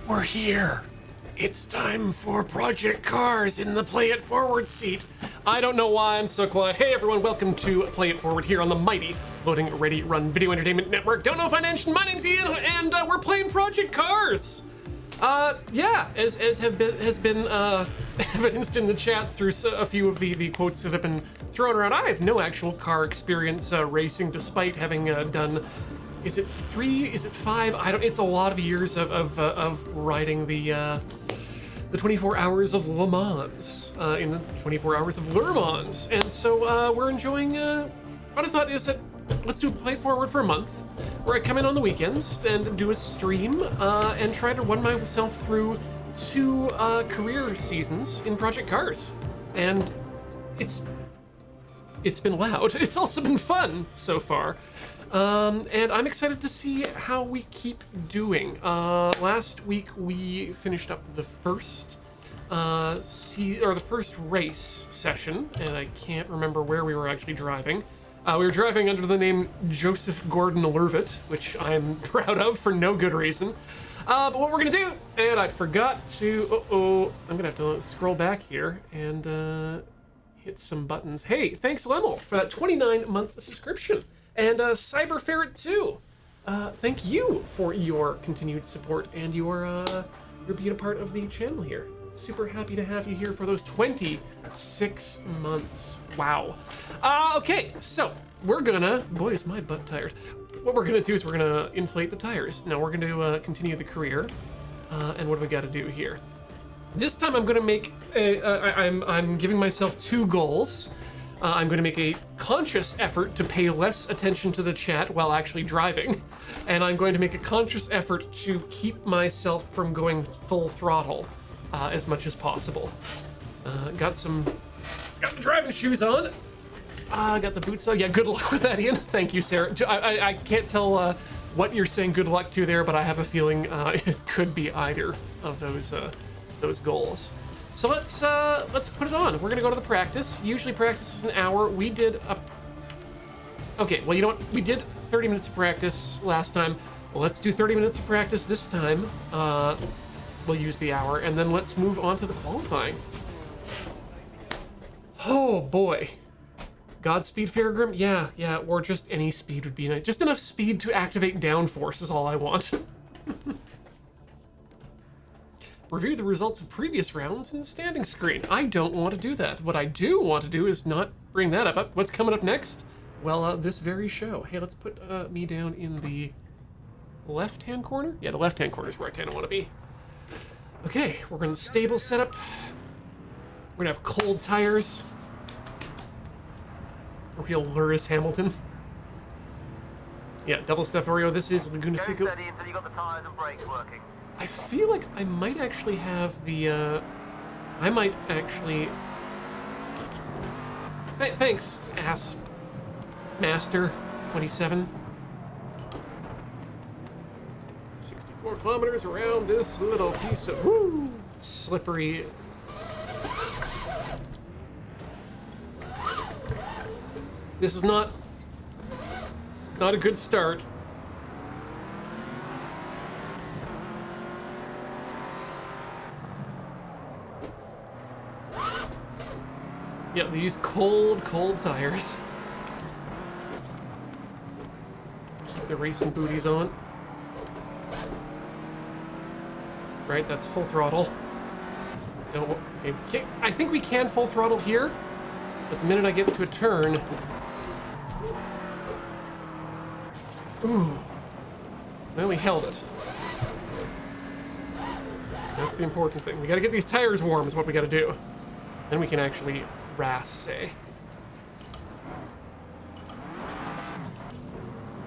We're here. It's time for Project Cars in the Play It Forward seat. I don't know why I'm so quiet. Hey everyone, welcome to Play It Forward here on the mighty Loading Ready Run Video Entertainment Network. Don't know if I mentioned, my name's Ian, and we're playing Project Cars. Yeah, as has been evidenced in the chat through a few of the quotes that have been thrown around. I have no actual car experience racing, despite having done, is it 3? Is it 5? I don't. It's a lot of years of riding the 24 hours of Le Mans in the 24 hours of Le Mans, and so we're enjoying. What I thought is that let's do Play It Forward for a month, where I come in on the weekends and do a stream and try to run myself through 2 career seasons in Project Cars, and it's been loud. It's also been fun so far. And I'm excited to see how we keep doing. Last week we finished up the first the first race session, and I can't remember where we were actually driving. We were driving under the name Joseph Gordon-Levitt, which I'm proud of for no good reason. But what we're gonna do, and I forgot to, I'm gonna have to scroll back here and hit some buttons. Hey, thanks Lemel for that 29-month subscription. And Cyber Ferret 2, thank you for your continued support and your being a part of the channel here. Super happy to have you here for those 26 months. Wow. Okay, so we're gonna, boy is my butt tired. What we're gonna do is we're gonna inflate the tires. Now we're gonna continue the career. And what do we gotta do here? This time I'm gonna make I'm giving myself 2 goals. I'm going to make a conscious effort to pay less attention to the chat while actually driving, and I'm going to make a conscious effort to keep myself from going full throttle as much as possible. Got the driving shoes on. Got the boots on. Yeah, good luck with that, Ian. Thank you, Sarah. I can't tell what you're saying good luck to there, but I have a feeling it could be either of those goals. So let's put it on. We're gonna go to the practice. Usually practice is an hour. We did okay, well, you know what? We did 30 minutes of practice last time. Well, let's do 30 minutes of practice this time. We'll use the hour, and then let's move on to the qualifying. Oh boy. Godspeed, Farragrim? Yeah, or just any speed would be nice. Just enough speed to activate downforce is all I want. Review the results of previous rounds in the standing screen. I don't want to do that. What I do want to do is not bring that up. What's coming up next? Well, this very show. Hey, let's put me down in the left-hand corner. Yeah, the left-hand corner is where I kind of want to be. Okay, we're going to stable setup. We're going to have cold tires. A real Lewis Hamilton. Yeah, double stuff Oreo. This is Laguna Seca. Steady until you got the tires and brakes working. I feel like I might actually have the, I might actually... Thanks, ass master 27. 64 kilometers around this little piece of, woo, slippery... This is not a good start. Yeah, these cold tires. Keep the racing booties on. Right, that's full throttle. No, okay, I think we can full throttle here, but the minute I get to a turn... Ooh. Well, we held it. That's the important thing. We gotta get these tires warm is what we gotta do. Then we can actually race.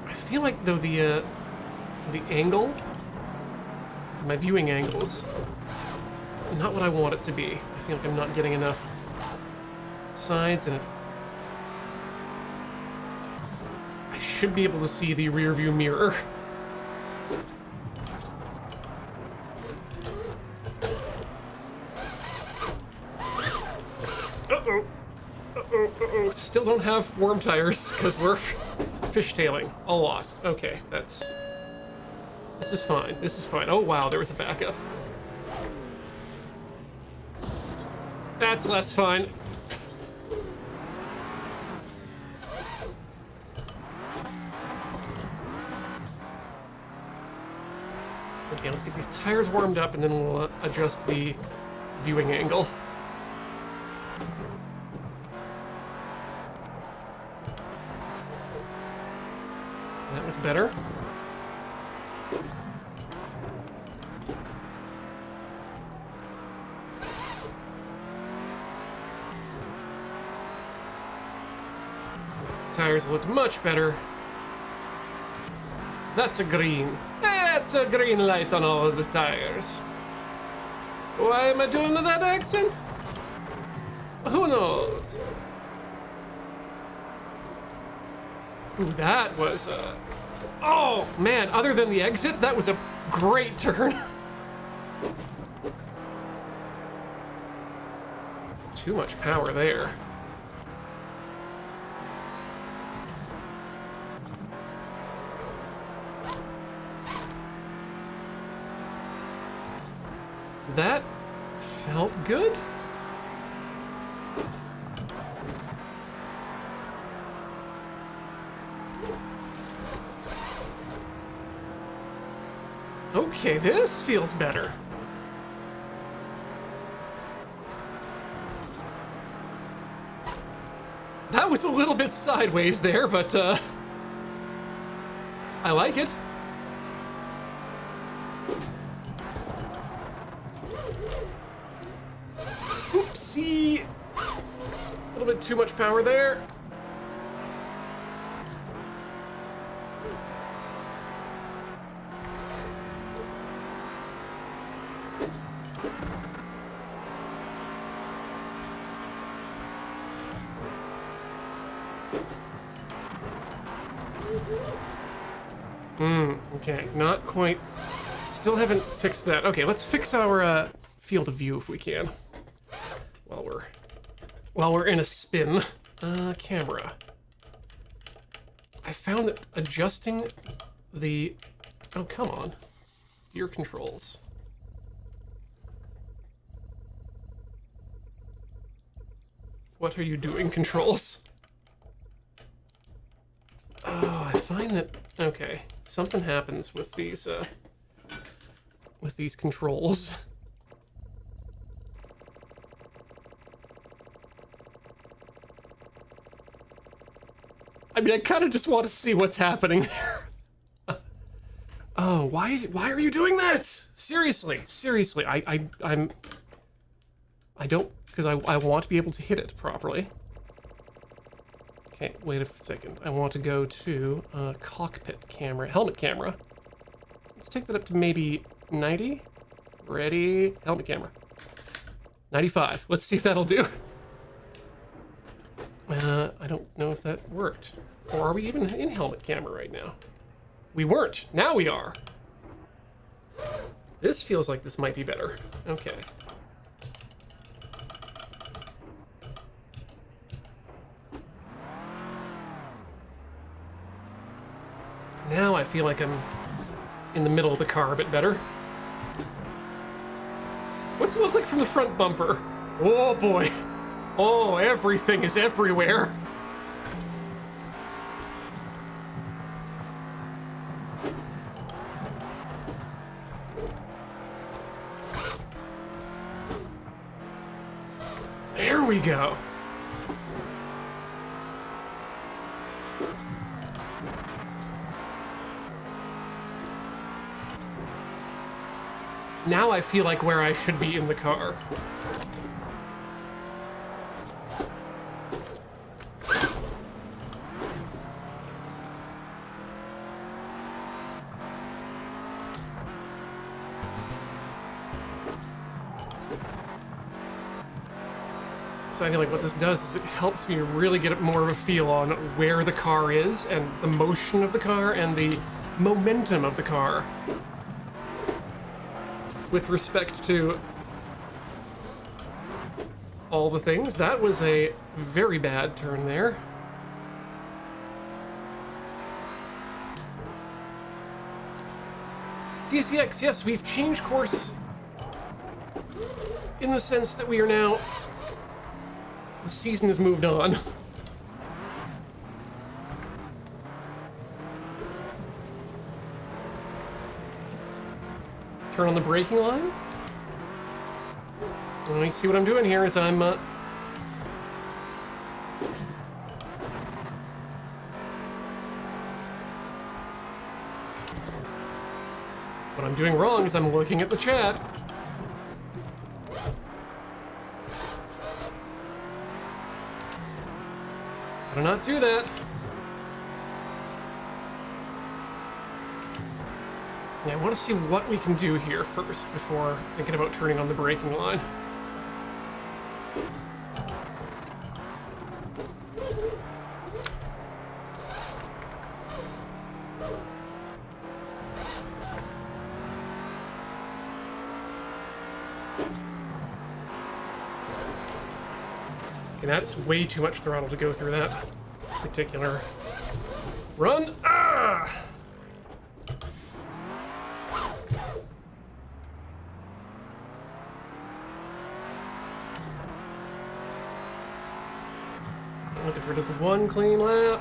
I feel like though the angle, my viewing angles, not what I want it to be. I feel like I'm not getting enough sides, and I should be able to see the rear view mirror. Still don't have warm tires because we're fishtailing a lot. Okay, that's This is fine. This is fine. Oh, wow, there was a backup. That's less fine. Okay, let's get these tires warmed up and then we'll adjust the viewing angle. That was better. Tires look much better. That's a green. That's a green light on all of the tires. Why am I doing that accent? Who knows? Ooh, that was a... Oh, man, other than the exit, that was a great turn. Too much power there. That felt good. Okay, this feels better. That was a little bit sideways there, but I like it. Oopsie! A little bit too much power there. Okay, not quite. Still haven't fixed that. Okay, let's fix our field of view if we can. While we're in a spin. Camera. I found that adjusting the... Oh, come on. Gear controls. What are you doing, controls? Oh, I find that... Okay, something happens with these controls. I mean, I kind of just want to see what's happening there. Oh, why are you doing that? Seriously, I don't, because I want to be able to hit it properly. Okay, wait a second. I want to go to cockpit camera, helmet camera. Let's take that up to maybe 90. Ready, helmet camera. 95. Let's see if that'll do. I don't know if that worked. Or are we even in helmet camera right now? We weren't. Now we are. This feels like this might be better. Okay. Now I feel like I'm in the middle of the car a bit better. What's it look like from the front bumper? Oh boy. Oh, everything is everywhere. There we go. Now I feel like where I should be in the car. So I feel like what this does is it helps me really get more of a feel on where the car is and the motion of the car and the momentum of the car with respect to all the things. That was a very bad turn there. DCX, yes, we've changed courses in the sense that we are now... The season has moved on. Turn on the braking line. Let me see what I'm doing here is I'm... What I'm doing wrong is I'm looking at the chat. I do not do that. Yeah, I want to see what we can do here first before thinking about turning on the braking line. Okay, that's way too much throttle to go through that particular run. Ah! Looking for just one clean lap.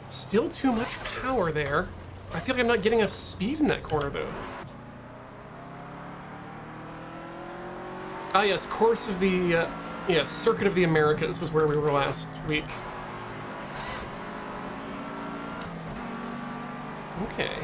Still too much power there. I feel like I'm not getting enough speed in that corner, though. Ah, yes, course of the, yes, Circuit of the Americas was where we were last week. Okay.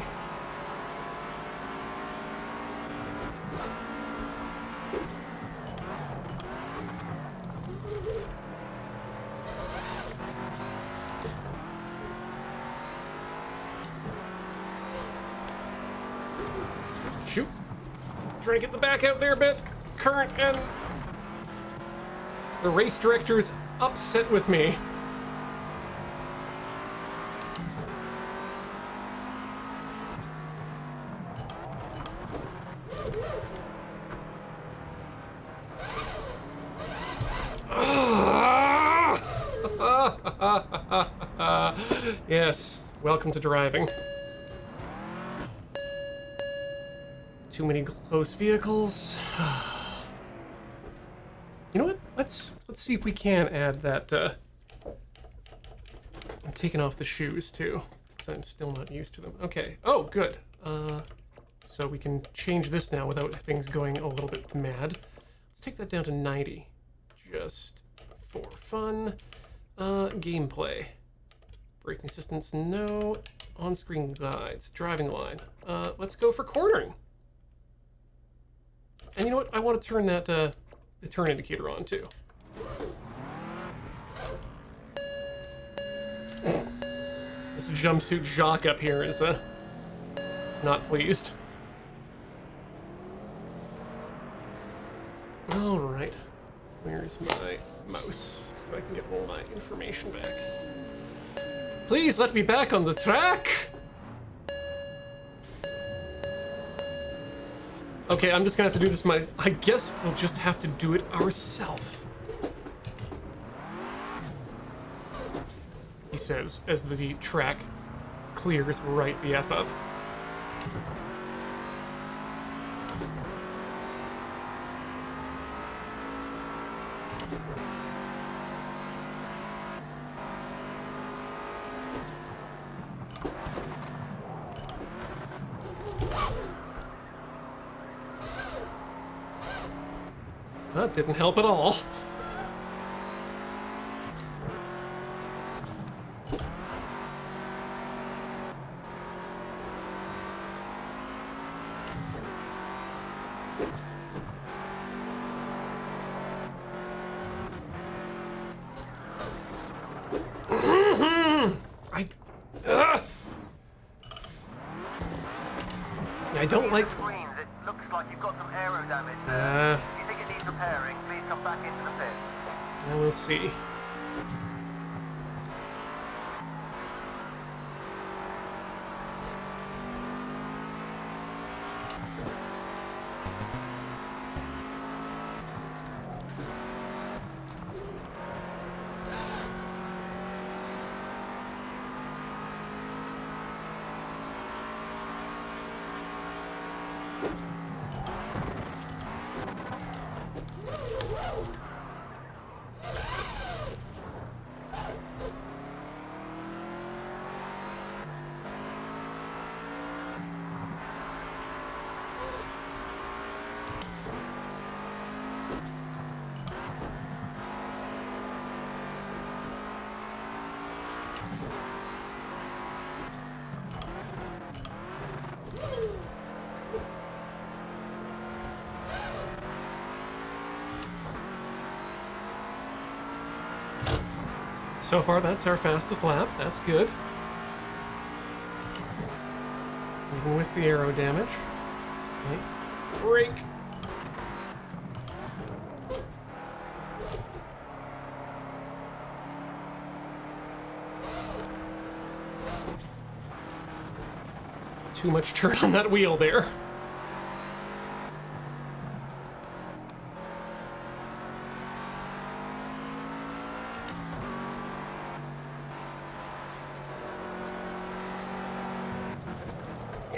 Shoot. Trying to get the back out there a bit. Current and the race director's upset with me. Yes, welcome to driving. Too many close vehicles. You know what? Let's see if we can add that. I'm taking off the shoes too, because I'm still not used to them. Okay. Oh, good. So we can change this now without things going a little bit mad. Let's take that down to 90, just for fun. Gameplay. Braking assistance, no. On-screen guides, driving line. Let's go for cornering. And you know what? I want to turn that the turn indicator on too. This jumpsuit jock up here is not pleased. All right, where's my mouse so I can get all my information back? Please let me back on the track. Okay, I'm just gonna have to do this I guess we'll just have to do it ourselves. He says, as the track clears right the F up. That didn't help at all. I don't like... Screens, it looks like you've got some aero damage there. If you think it needs repairing, please come back into the pit. We'll see. So far, that's our fastest lap. That's good. Even with the aero damage. Okay. Brake. Too much turn on that wheel there.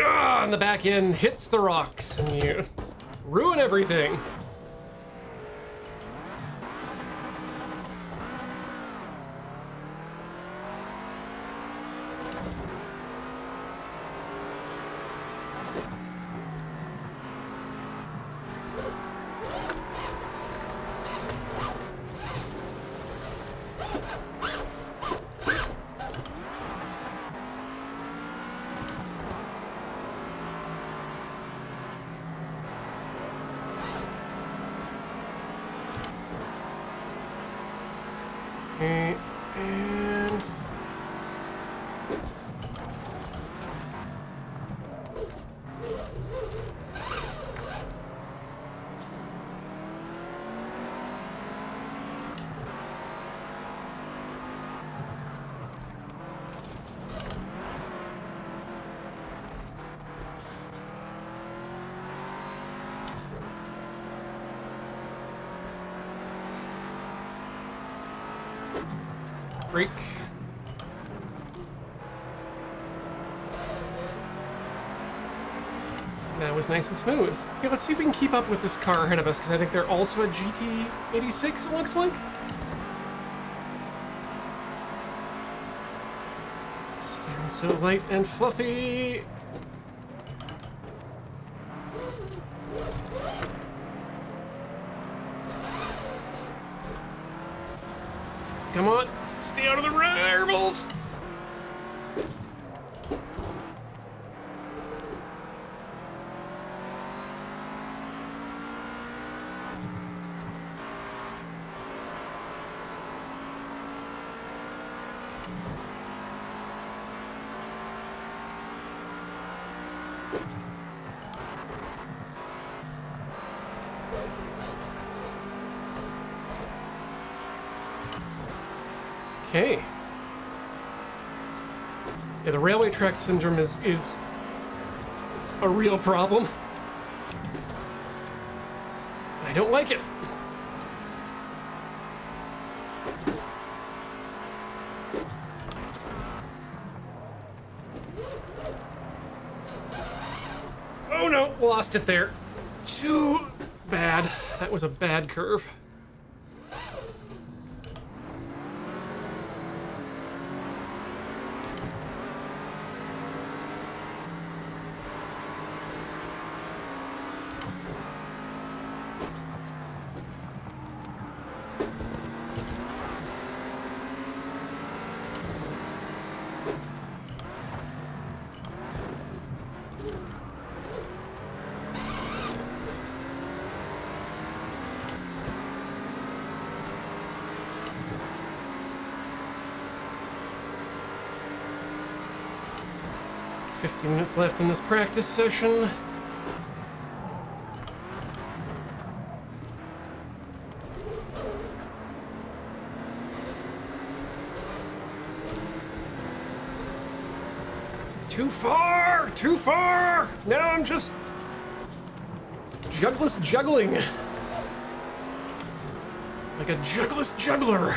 Ah, and the back end hits the rocks and you ruin everything. Okay, and brake. That was nice and smooth. Okay, let's see if we can keep up with this car ahead of us, because I think they're also a GT86, it looks like. Steering so light and fluffy. Come on, stay out of the variables. Okay. Yeah, the railway track syndrome is a real problem. I don't like it. Oh no, lost it there. Too bad. That was a bad curve. $50 minutes left in this practice session. Too far! Too far! Now I'm just juggling. Like a jugless juggler.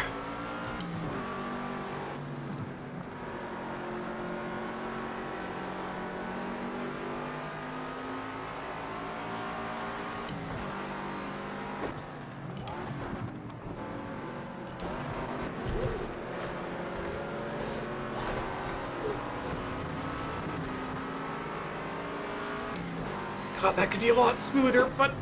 God, that could be a lot smoother, but...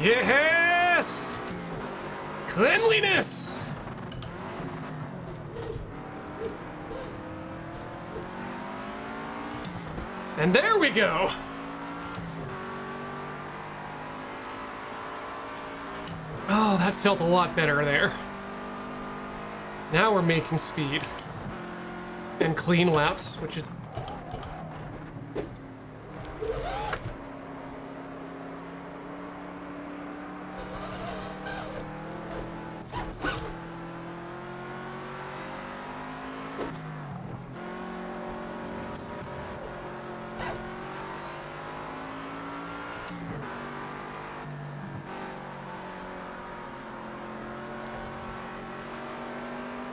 Yes! Cleanliness! And there we go! Oh, that felt a lot better there. Now we're making speed. And clean laps, which is...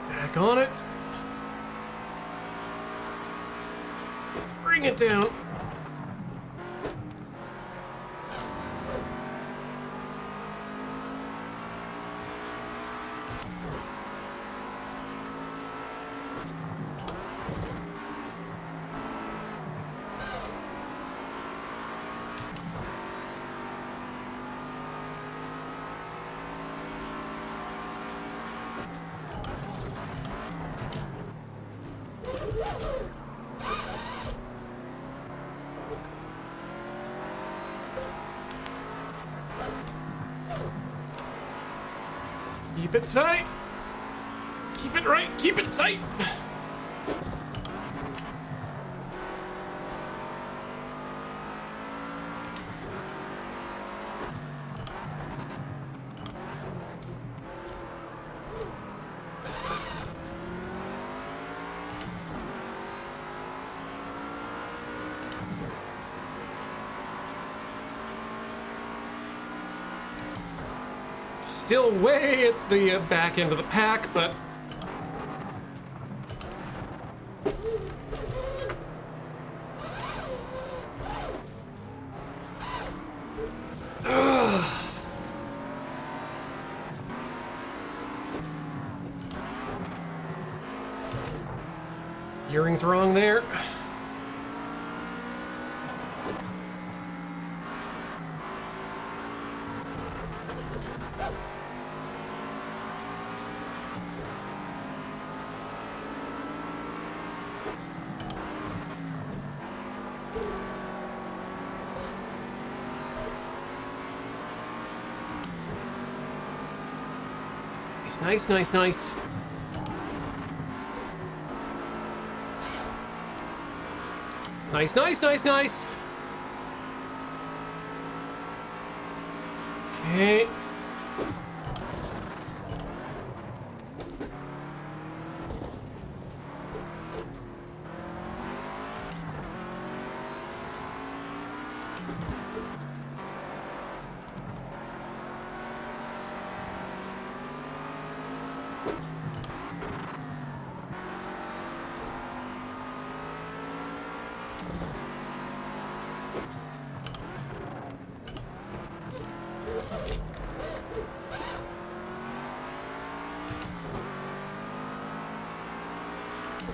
Back on it. Bring it down. Keep it tight. Keep it right. Keep it tight. Still way at the back end of the pack, but... Gearing's wrong there. Nice, nice, nice. Nice, nice, nice, nice. Okay.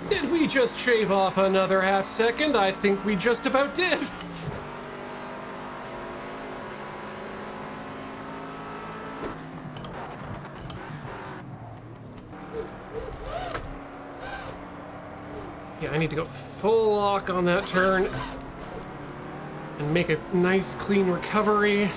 Did we just shave off another half second? I think we just about did. Yeah, I need to go full lock on that turn and make a nice clean recovery.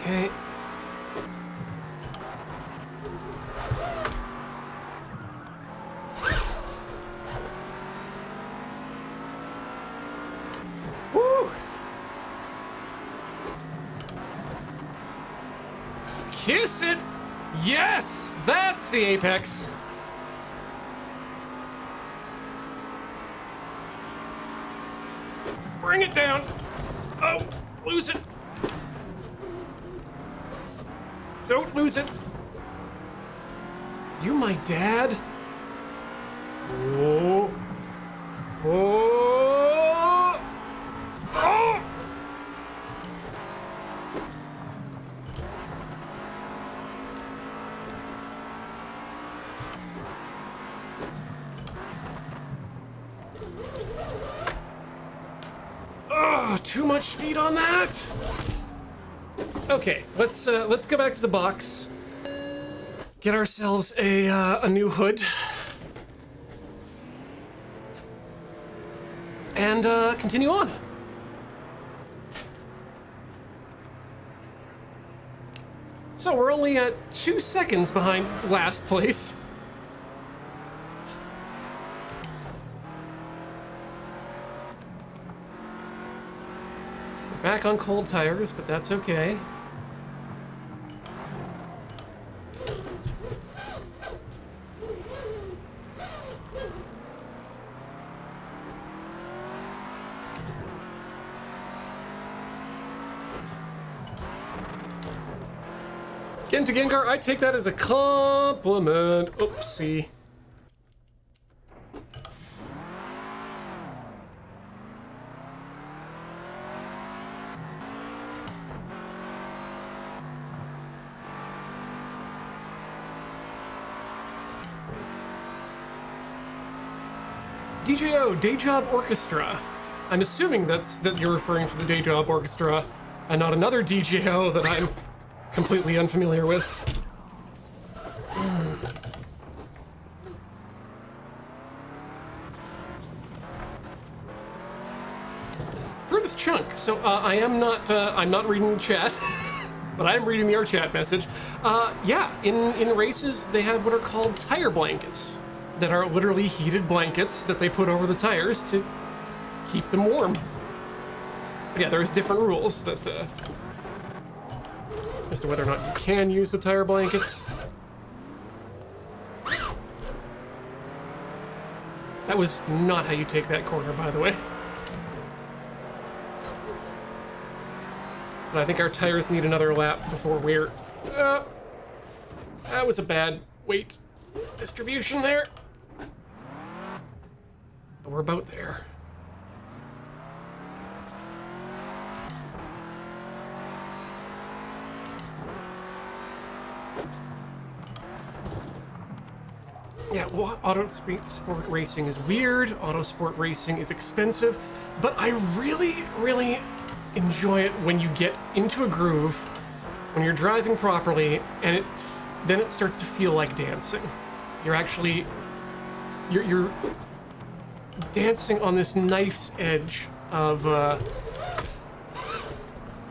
Okay. Kiss it! Yes! That's the apex! Bring it down! Oh, lose it! Don't lose it! You my dad? Oh. Oh. Oh. Oh, too much speed on that. Okay, let's go back to the box. Get ourselves a new hood. And continue on. So we're only at 2 seconds behind last place. We're back on cold tires, but that's okay. Again to Gengar, I take that as a compliment. Oopsie. DJO, Day Job Orchestra. I'm assuming that you're referring to the Day Job Orchestra and not another DJO that I'm completely unfamiliar with. For this chunk, so I'm not reading the chat, but I am reading your chat message. Yeah, in races they have what are called tire blankets that are literally heated blankets that they put over the tires to keep them warm. But yeah, there's different rules that as to whether or not you can use the tire blankets. That was not how you take that corner, by the way. But I think our tires need another lap before we're... that was a bad weight distribution there. But we're about there. Yeah, well, auto sport racing is weird, auto sport racing is expensive, but I really, really enjoy it when you get into a groove, when you're driving properly, and then it starts to feel like dancing. You're actually, you're dancing on this knife's edge of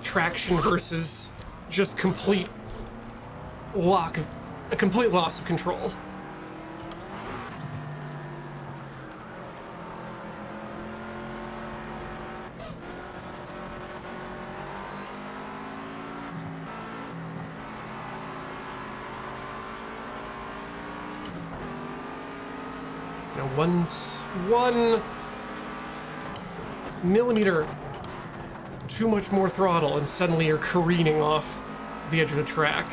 traction versus just a complete loss of control. One millimeter too much more throttle and suddenly you're careening off the edge of the track.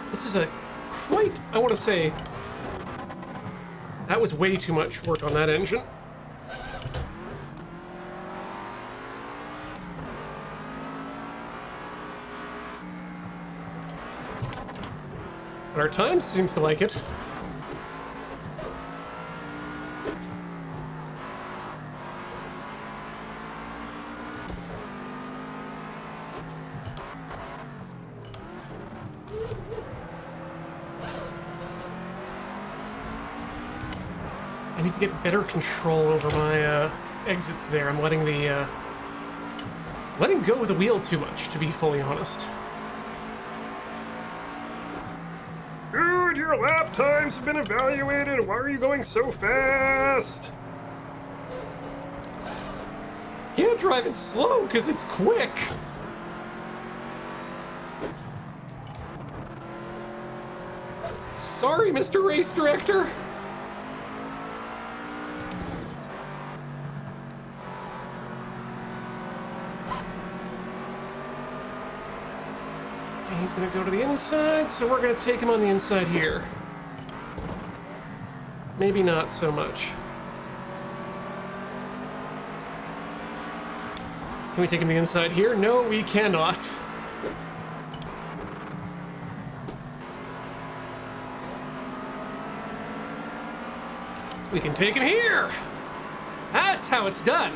This is I want to say, that was way too much work on that engine. But our time seems to like it. I need to get better control over my exits there. I'm letting go of the wheel too much, to be fully honest. Your lap times have been evaluated. Why are you going so fast? Can't drive it slow because it's quick. Sorry, Mr. Race Director. Okay, he's gonna go to the inside, so we're gonna take him on the inside here. Maybe not so much. Can we take him to the inside here? No, we cannot. We can take him here. That's how it's done.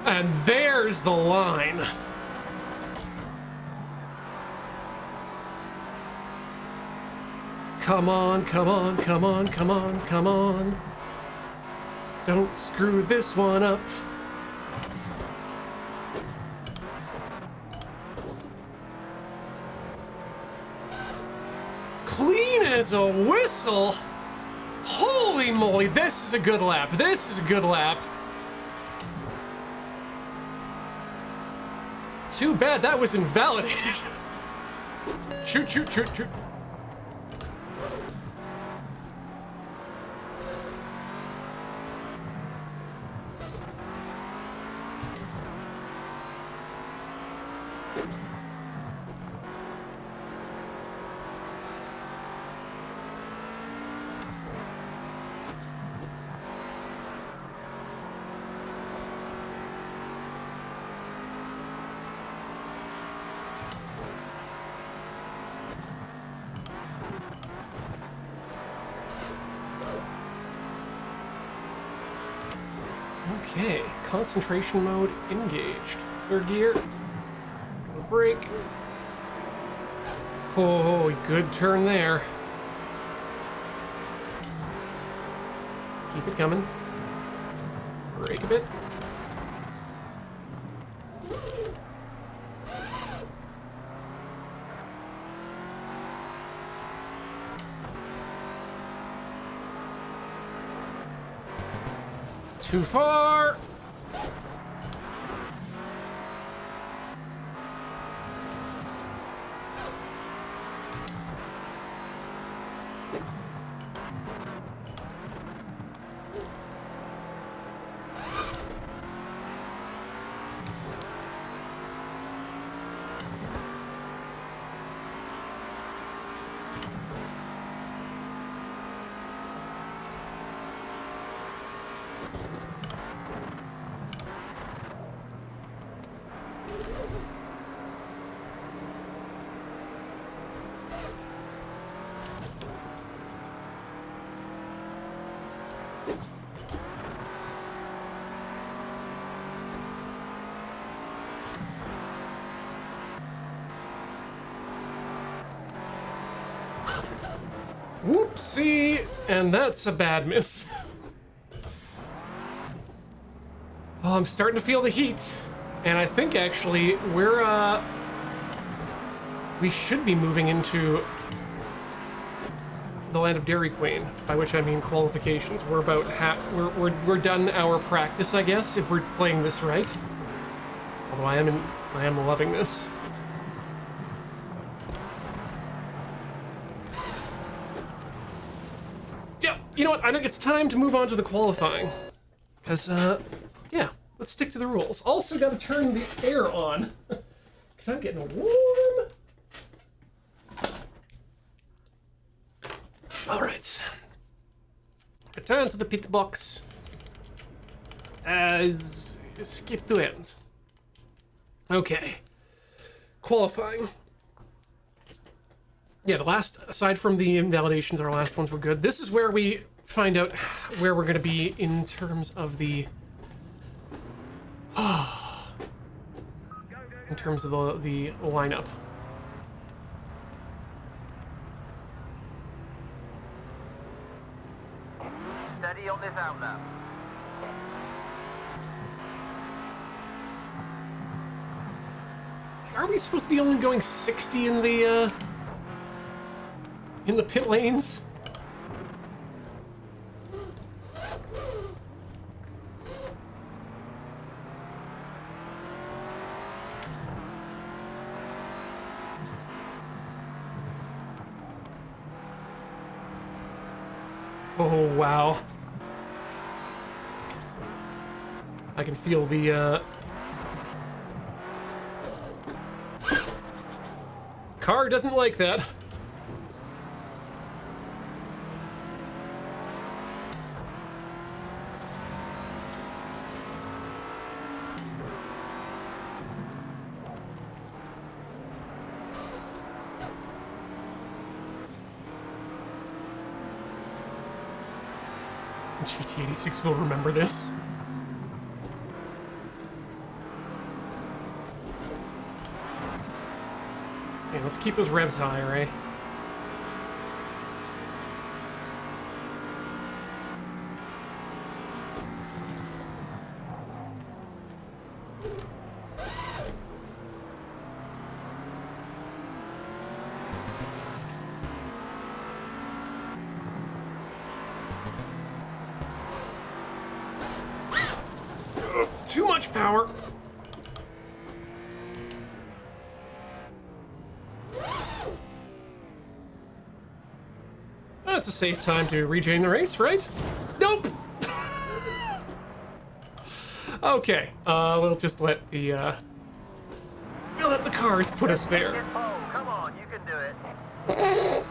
And there's the line. Come on, come on, come on, come on, come on. Don't screw this one up. Clean as a whistle. Holy moly, this is a good lap. This is a good lap. Too bad that was invalidated. Shoot, shoot, shoot, shoot. Okay, concentration mode engaged. Third gear. Brake. Oh, good turn there. Keep it coming. Brake a bit. Too far! Whoopsie! And that's a bad miss. Oh, I'm starting to feel the heat. And I think actually we should be moving into the land of Dairy Queen, by which I mean qualifications. We're about we're done our practice, I guess, if we're playing this right. Although I am loving this. Yeah, you know what? I think it's time to move on to the qualifying. Because, yeah, let's stick to the rules. Also gotta turn the air on. Because I'm getting warm. Alright. Return to the pit box. As skip to end. Okay. Qualifying. Yeah, the last, aside from the invalidations, our last ones were good. This is where we find out where we're going to be in terms of the... in terms of the lineup. Steady on this outlap. Are we supposed to be only going 60 in the pit lanes? Oh, wow. I can feel the, car doesn't like that. GT86 will remember this. Okay, let's keep those revs high, right? Too much power. That's a safe time to rejoin the race, right? Nope. Okay, we'll just let the cars put us there. Oh, come on, you can do it.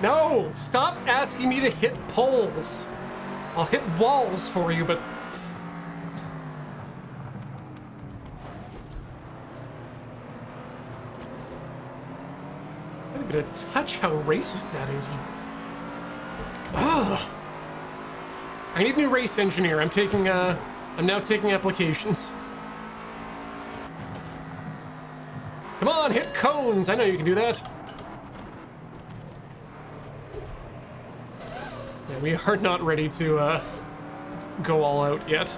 No, stop asking me to hit poles. I'll hit walls for you, but not even a touch how racist that is. Ugh. I need a new race engineer. I'm now taking applications. Come on, hit cones. I know you can do that. Yeah, we are not ready to go all out yet.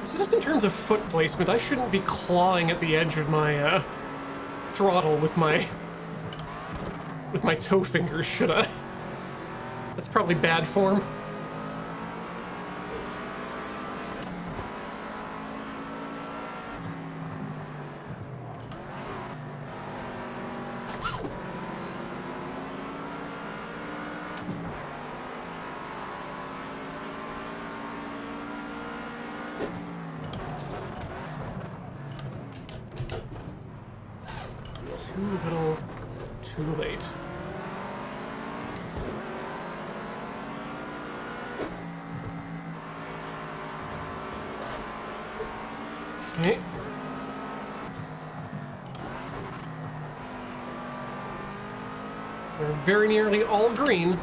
So just in terms of foot placement, I shouldn't be clawing at the edge of my throttle with my toe fingers, should I? That's probably bad form. Too little, too late. Okay. We're very nearly all green.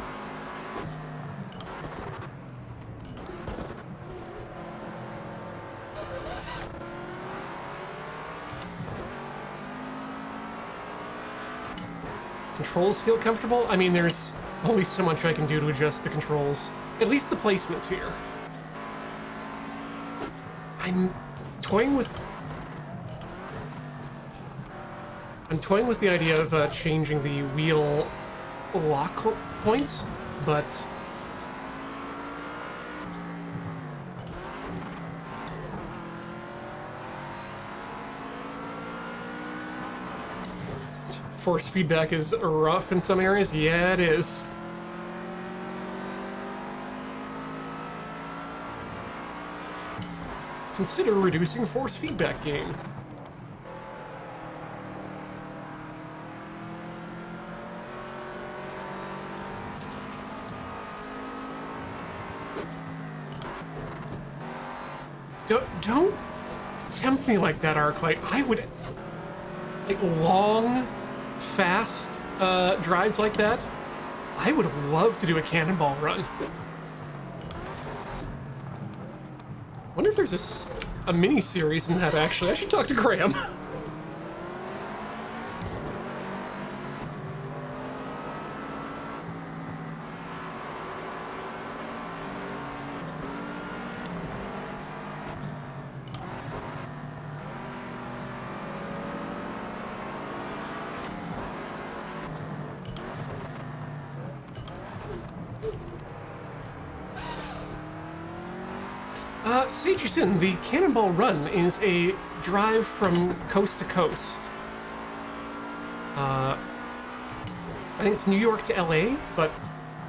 Controls feel comfortable? I mean, there's only so much I can do to adjust the controls. At least the placements here. I'm toying with the idea of changing the wheel lock points, but force feedback is rough in some areas. Yeah, it is. Consider reducing force feedback gain. Don't tempt me like that, Arclight. I would... like, long, fast drives like that, I would love to do a cannonball run. Wonder if there's a mini-series in that, actually. I should talk to Graham. Sage Sin, the Cannonball Run is a drive from coast to coast. I think it's New York to LA, but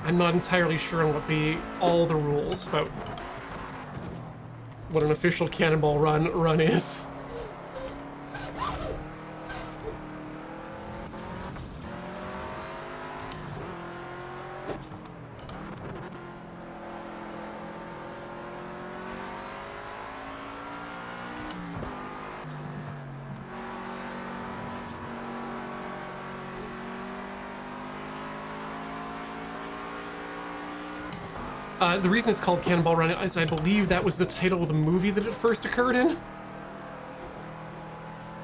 I'm not entirely sure on what all the rules about what an official Cannonball Run is. The reason it's called Cannonball Run is I believe that was the title of the movie that it first occurred in.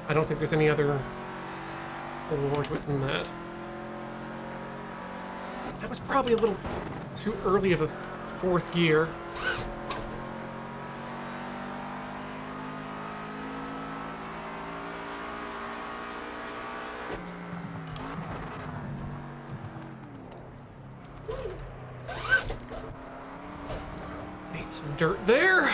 I don't think there's any other award within that. That was probably a little too early of a fourth gear. Some dirt there.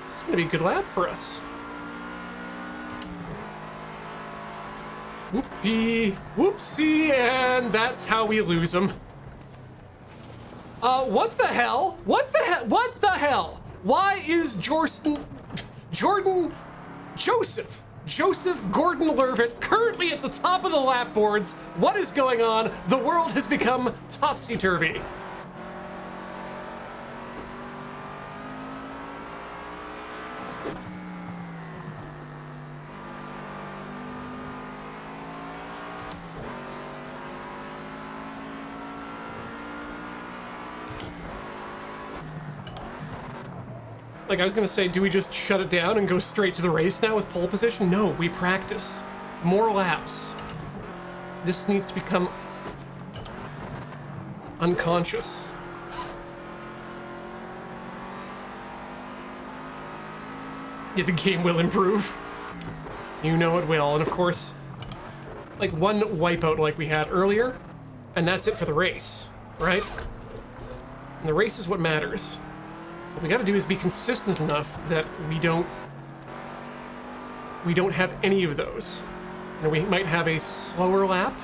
This is gonna be a good lap for us. Whoopie, whoopsie, and that's how we lose them. What the hell? What the hell? What the hell? Why is Joseph Gordon-Levitt currently at the top of the lap boards? What is going on? The world has become topsy-turvy. Like, I was gonna say, do we just shut it down and go straight to the race now with pole position? No, we practice. More laps. This needs to become unconscious. Yeah, the game will improve. You know it will. And of course, like one wipeout like we had earlier, and that's it for the race, right? And the race is what matters. What we gotta do is be consistent enough that we don't have any of those. You know, we might have a slower lap,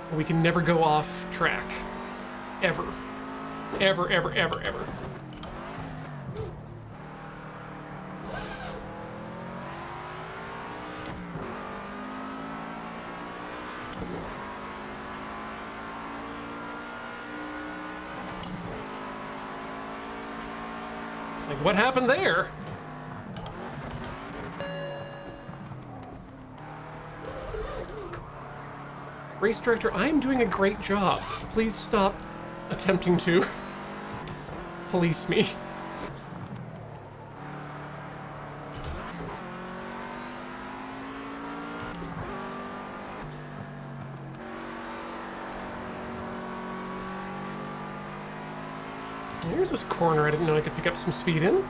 but we can never go off track. Ever. Ever, ever, ever, ever. Like, what happened there? Race director, I am doing a great job. Please stop attempting to police me. Here's this corner I didn't know I could pick up some speed in.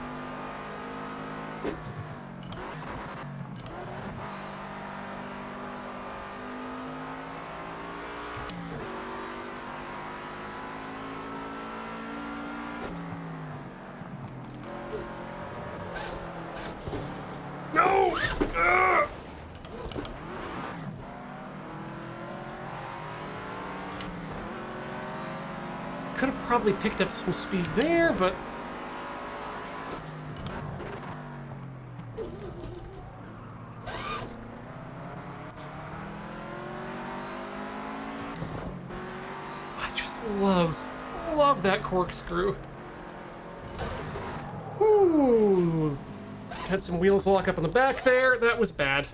No! Could have probably picked up some speed there, but love that corkscrew. Ooh. Had some wheels lock up in the back there. That was bad.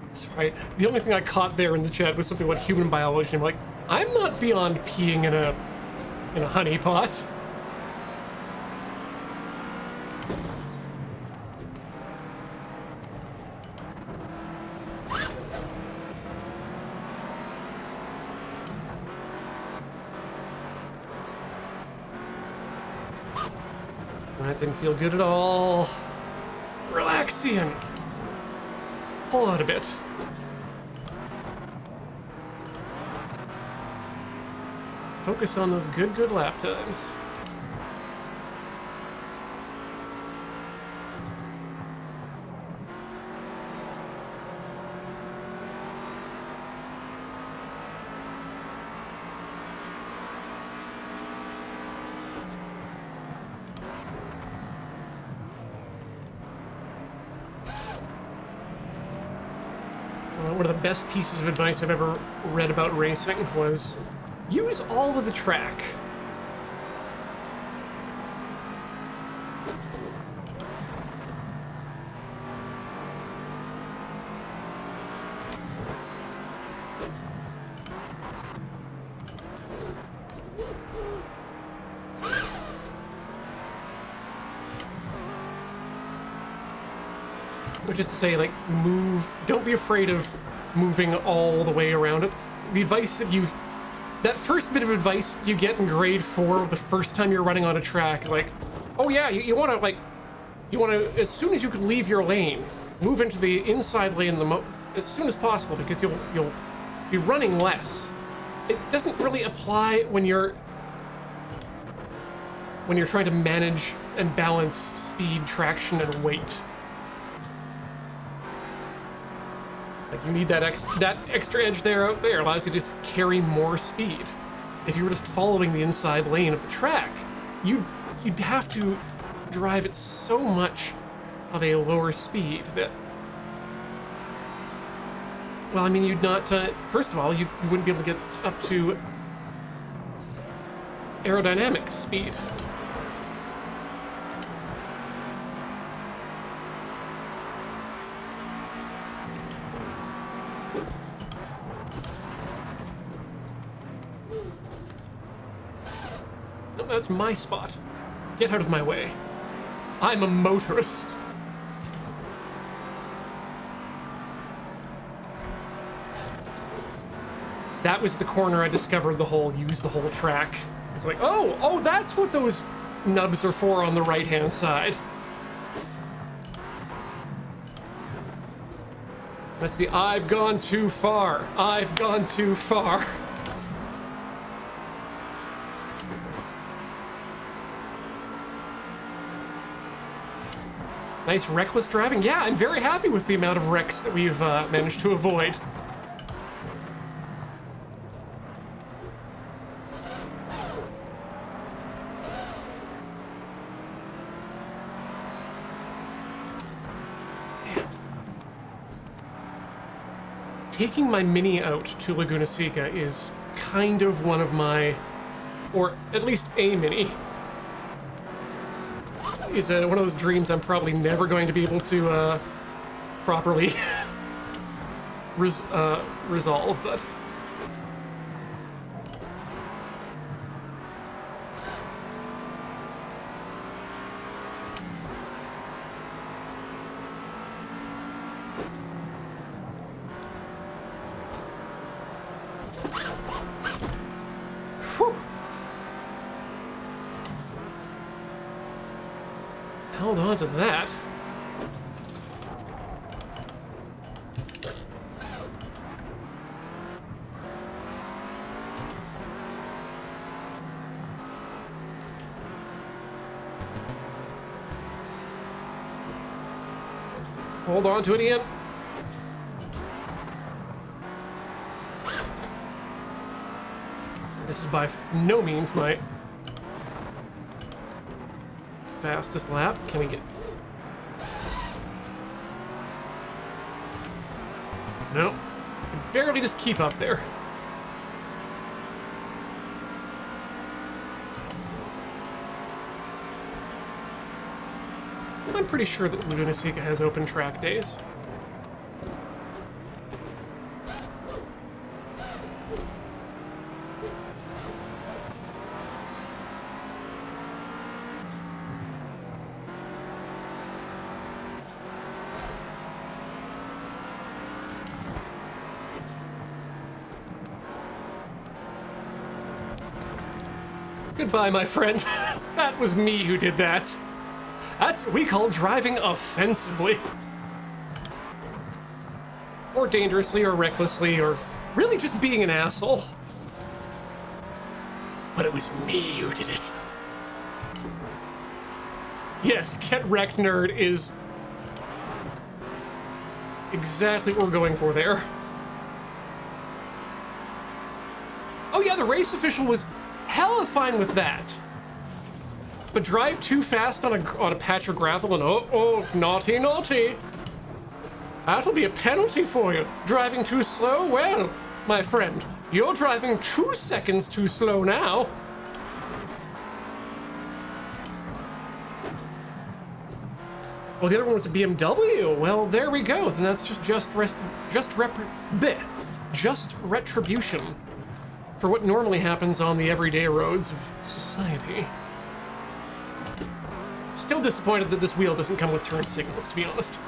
That's right. The only thing I caught there in the chat was something about human biology. I'm like, I'm not beyond peeing in a honey pot. That didn't feel good at all. Relaxing. Pull out a bit. Focus on those good lap times. One of the best pieces of advice I've ever read about racing was use all of the track. Which is to say, like, don't be afraid of moving all the way around it. The advice that first bit of advice you get in grade 4 the first time you're running on a track, like, oh yeah, you want to, as soon as you can leave your lane, move into the inside lane as soon as possible, because you'll be running less. It doesn't really apply when you're trying to manage and balance speed, traction, and weight. Like, you need that extra edge there out there. Allows you to just carry more speed. If you were just following the inside lane of the track, you'd have to drive at so much of a lower speed that, well, I mean, you'd not, first of all, you wouldn't be able to get up to aerodynamic speed. No, that's my spot. Get out of my way. I'm a motorist. That was the corner I discovered use the whole track. It's like, oh, that's what those nubs are for on the right-hand side. That's the I've gone too far. I've gone too far. Nice reckless driving. Yeah, I'm very happy with the amount of wrecks that we've managed to avoid. Taking my Mini out to Laguna Seca is kind of one of my, or at least a Mini, is one of those dreams I'm probably never going to be able to properly resolve, but... Held on to that. Hold on to it, Ian. This is by no means my fastest lap. Can we get... No. I can barely just keep up there. I'm pretty sure that Laguna Seca has open track days. Goodbye, my friend. That was me who did that. That's what we call driving offensively. Or dangerously, or recklessly, or really just being an asshole. But it was me who did it. Yes, Get Wrecked Nerd is exactly what we're going for there. Oh yeah, the race official was hella fine with that. But drive too fast on a patch of gravel and oh, naughty, naughty. That'll be a penalty for you. Driving too slow? Well, my friend, you're driving 2 seconds too slow now. Well, the other one was a BMW. Well, there we go. Then that's just retribution for what normally happens on the everyday roads of society. Still disappointed that this wheel doesn't come with turn signals, to be honest.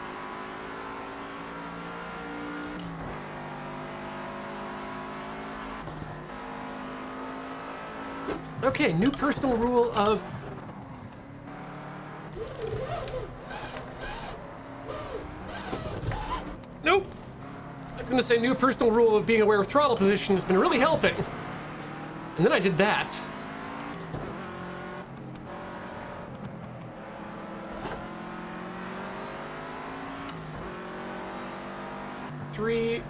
Okay, new personal rule of... Nope! I was gonna say new personal rule of being aware of throttle position has been really helping. And then I did that. Three.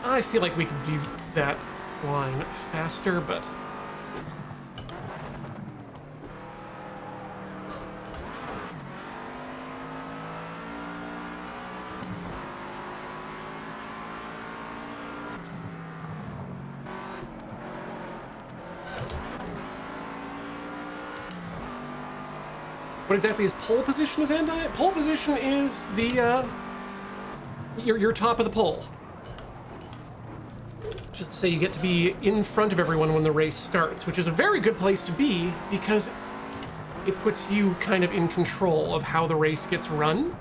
I feel like we could do that line faster, but... What exactly is pole position, Zandai? Pole position is the, your top of the pole. Just to say you get to be in front of everyone when the race starts, which is a very good place to be because it puts you kind of in control of how the race gets run.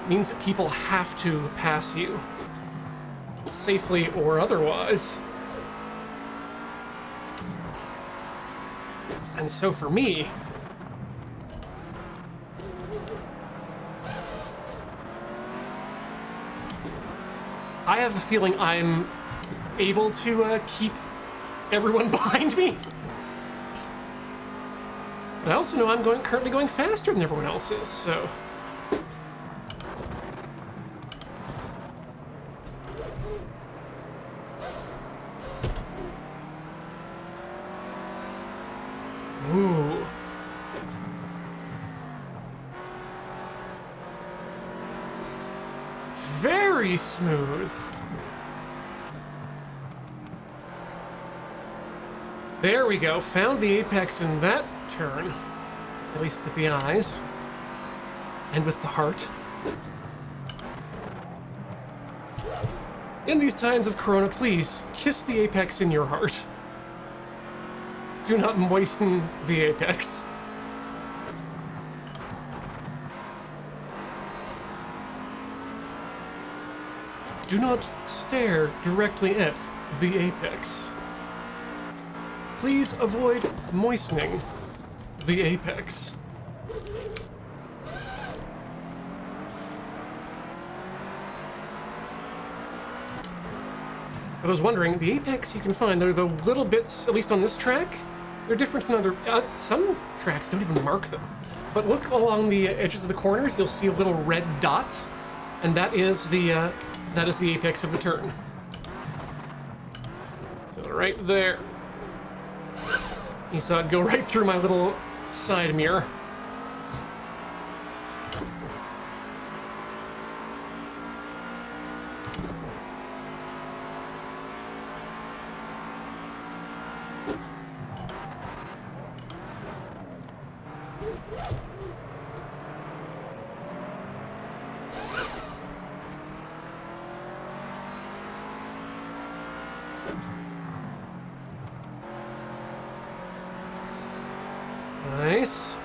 It means that people have to pass you, safely or otherwise. And so for me, I have a feeling I'm able to keep everyone behind me. But I also know I'm currently going faster than everyone else is, so... Ooh. Very smooth. There we go. Found the apex in that turn. At least with the eyes. And with the heart. In these times of Corona, please, kiss the apex in your heart. Do not moisten the apex. Do not stare directly at the apex. Please avoid moistening the apex. For those wondering, the apex you can find, they're the little bits, at least on this track, They're different than other... some tracks don't even mark them. But look along the edges of the corners, you'll see a little red dot, and that is the apex of the turn. So right there. You saw it go right through my little side mirror. Nice.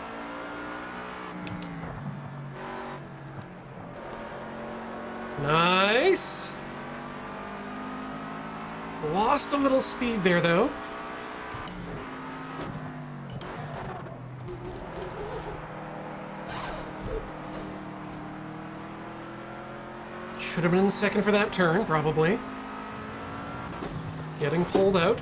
Nice. Lost a little speed there, though. Should have been in the second for that turn, probably. Getting pulled out.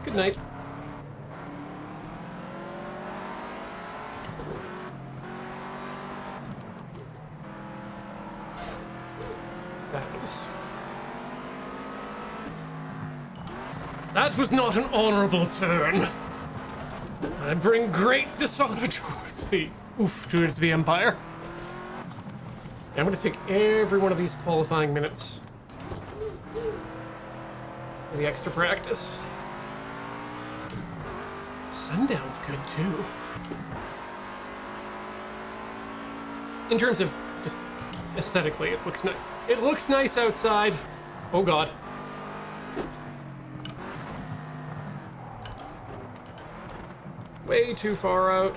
Good night. That was not an honorable turn. I bring great dishonor towards the Empire. I'm gonna take every one of these qualifying minutes for the extra practice. Sundown's good too. In terms of just aesthetically, it looks nice. It looks nice outside. Oh God. Way too far out.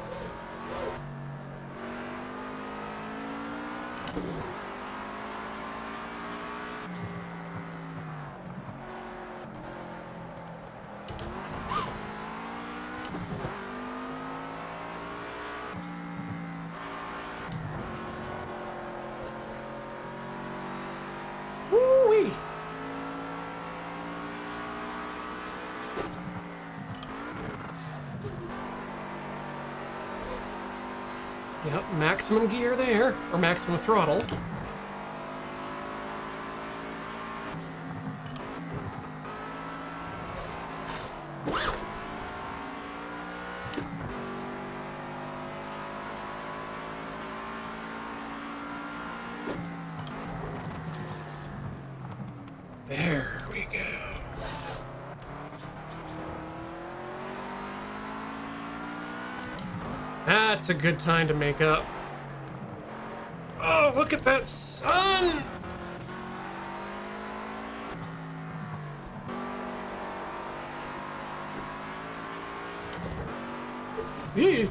Woo-wee. Yep, maximum gear there, or maximum throttle. There we go. That's a good time to make up. Oh, look at that sun! Yee,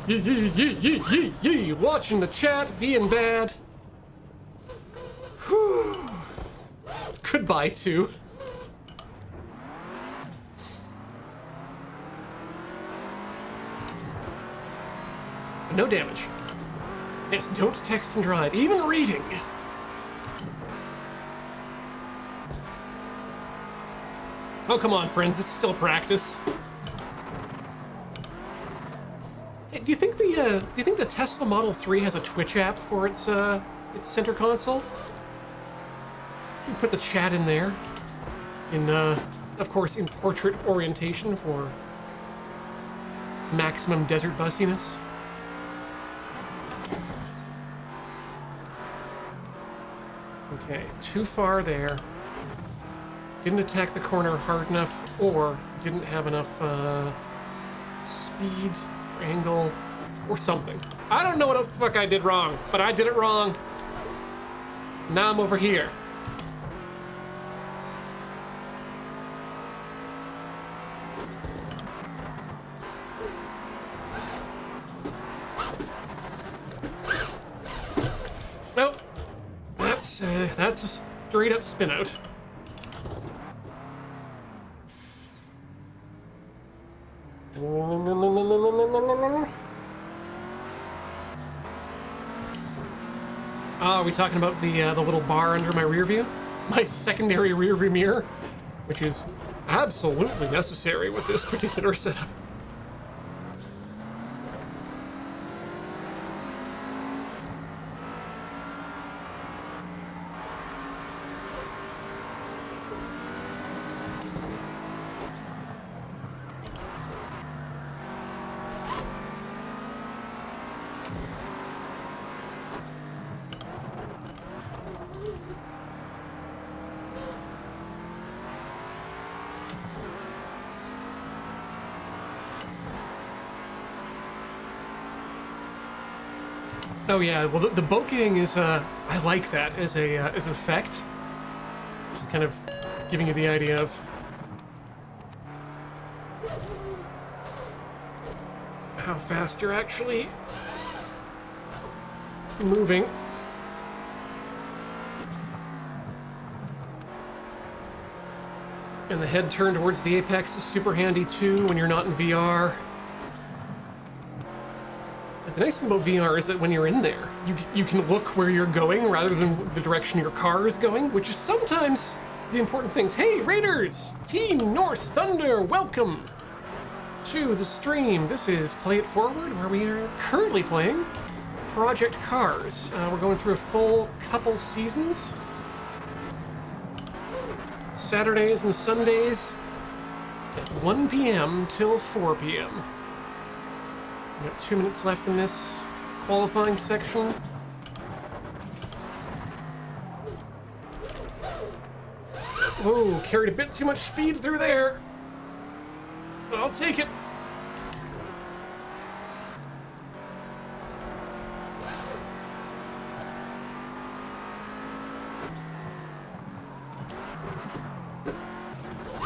watching the chat, being bad. Whew. Goodbye, too. No damage. It's don't text and drive, even reading. Oh, come on, friends, it's still practice. Hey, do you think the Tesla Model 3 has a Twitch app for its center console? You put the chat in there. In of course, in portrait orientation for maximum desert bussiness. Okay, too far there. Didn't attack the corner hard enough, or didn't have enough speed, or angle, or something. I don't know what the fuck I did wrong, but I did it wrong. Now I'm over here. Nope. That's a straight up spin out. Are we talking about the little bar under my rear view? My secondary rear view mirror, which is absolutely necessary with this particular setup. Oh yeah, well the bokehing is I like that as an effect. Just kind of giving you the idea of how fast you're actually moving. And the head turn towards the apex is super handy too when you're not in VR. The nice thing about VR is that when you're in there, you can look where you're going rather than the direction your car is going, which is sometimes the important things. Hey, Raiders! Team Norse Thunder, welcome to the stream. This is Play It Forward, where we are currently playing Project Cars. We're going through a full couple seasons. Saturdays and Sundays at 1 p.m. till 4 p.m. We got 2 minutes left in this qualifying section. Whoa, carried a bit too much speed through there. But I'll take it.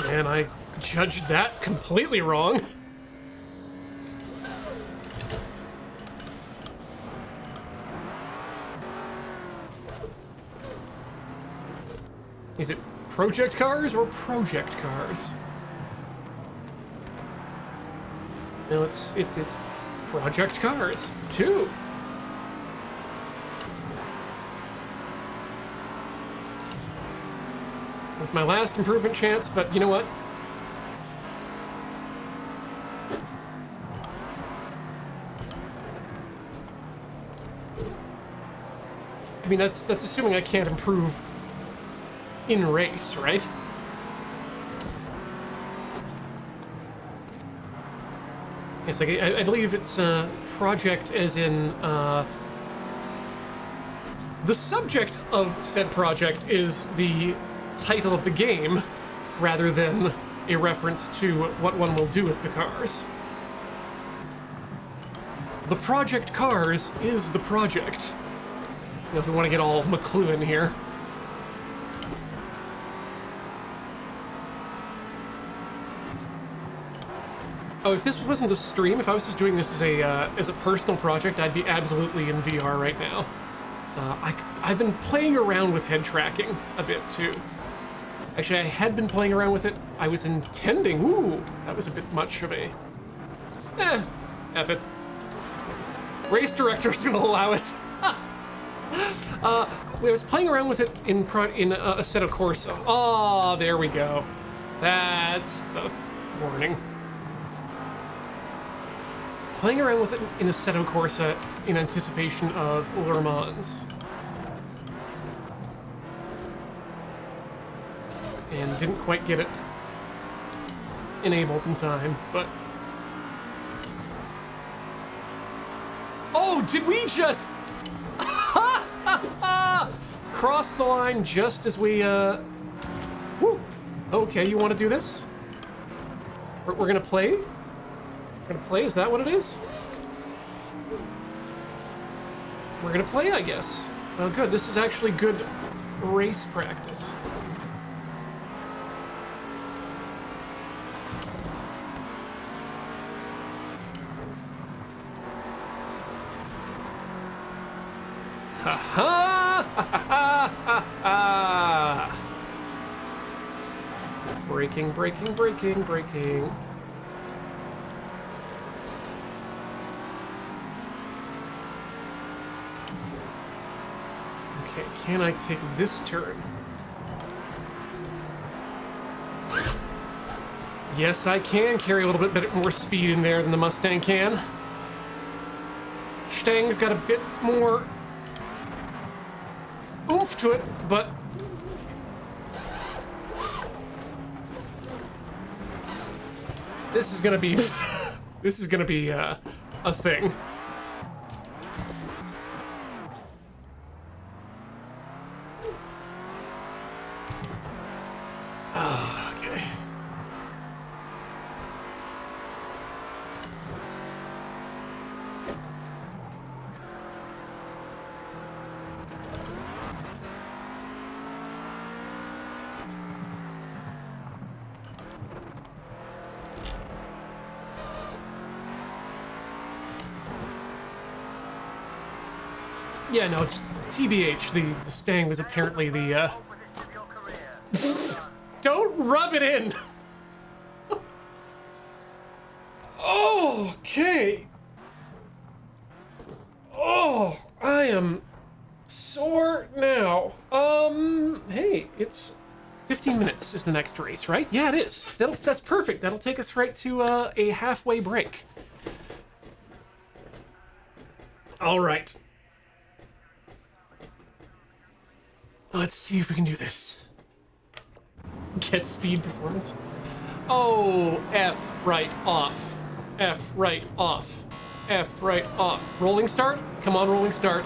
And I judged that completely wrong. Is it Project Cars or Project Cars? No, it's Project Cars 2. It was my last improvement chance, but you know what? I mean, that's assuming I can't improve in race, right? It's like I believe it's project as in the subject of said project is the title of the game rather than a reference to what one will do with the cars. The Project Cars is the project. You know, if we want to get all McLuhan here. Oh, if this wasn't a stream, if I was just doing this as a personal project, I'd be absolutely in VR right now. I've been playing around with head tracking a bit too. Actually, I had been playing around with it. I was intending. Ooh, that was a bit much of a. F it. Race director's gonna allow it. I was playing around with it in Assetto Corsa. Oh, there we go. That's the warning. Playing around with it in Assetto Corsa in anticipation of Le Mans. And didn't quite get it enabled in time, but... Oh, did we just... cross the line just as we, Woo. Okay, you want to do this? We're gonna play? We're gonna play? Is that what it is? We're gonna play, I guess. Oh, good. This is actually good race practice. Ha ha ha ha ha! Braking, braking, braking, braking. Can I take this turn? Yes, I can carry a little bit more speed in there than the Mustang can. Mustang's got a bit more oomph to it, but this is gonna be this is gonna be a thing. Oh, okay. Yeah, no, it's TBH. The Stang was apparently the, Position of your career. Don't rub it in! Oh, okay. Oh, I am sore now. Hey, it's 15 minutes is the next race, right? Yeah, it is. That's perfect. That'll take us right to a halfway break. All right. Let's see if we can do this. Get speed performance. Oh, F right off. F right off. F right off. Rolling start? Come on, rolling start.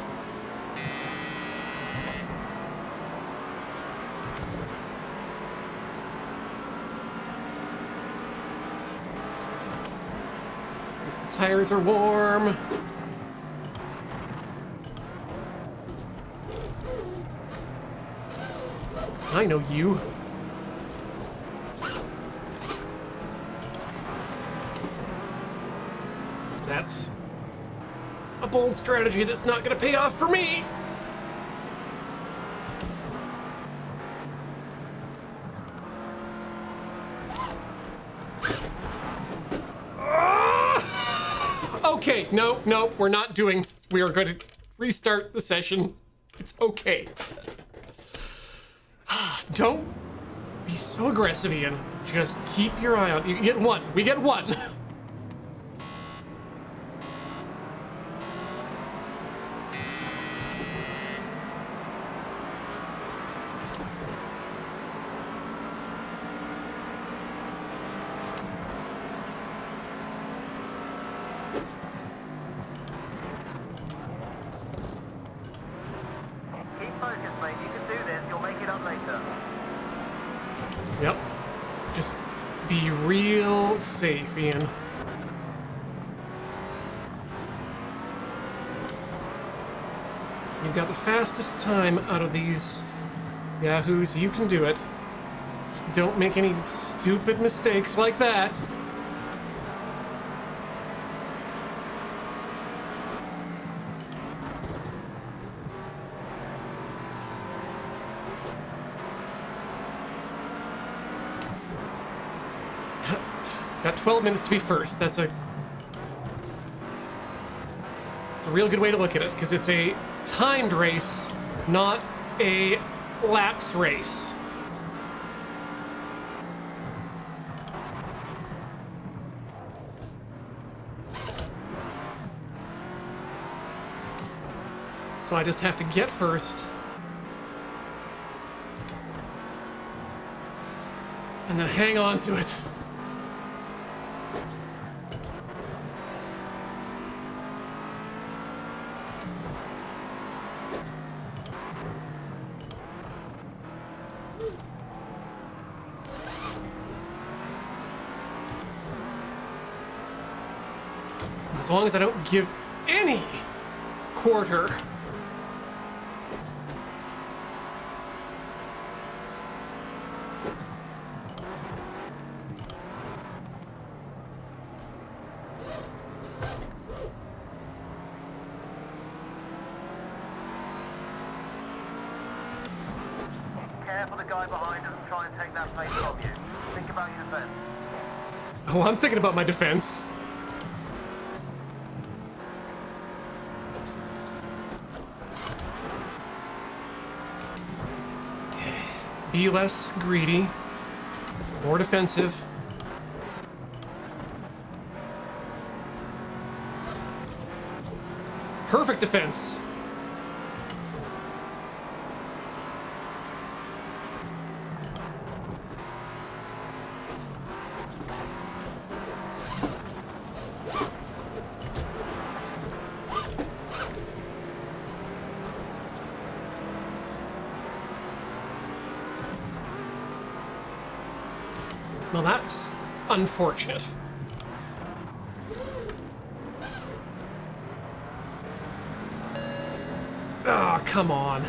The tires are warm. I know you. That's a bold strategy that's not gonna pay off for me. Okay, no, we're not doing this. We are going to restart the session. It's okay. Don't be so aggressive, Ian. Just keep your eye on. You get one. We get one. Keep focused, mate. You can do this. You'll make it up later. Yep. Just be real safe, Ian. You've got the fastest time out of these yahoos. You can do it. Just don't make any stupid mistakes like that. Got 12 minutes to be first. It's a real good way to look at it, because it's a timed race, not a laps race. So I just have to get first. And then hang on to it. As long as I don't give any quarter. Careful, the guy behind doesn't try and take that place from you. Think about your defense. Oh, I'm thinking about my defense. Be less greedy. More defensive. Perfect defense. Well, that's unfortunate. Ah, come on.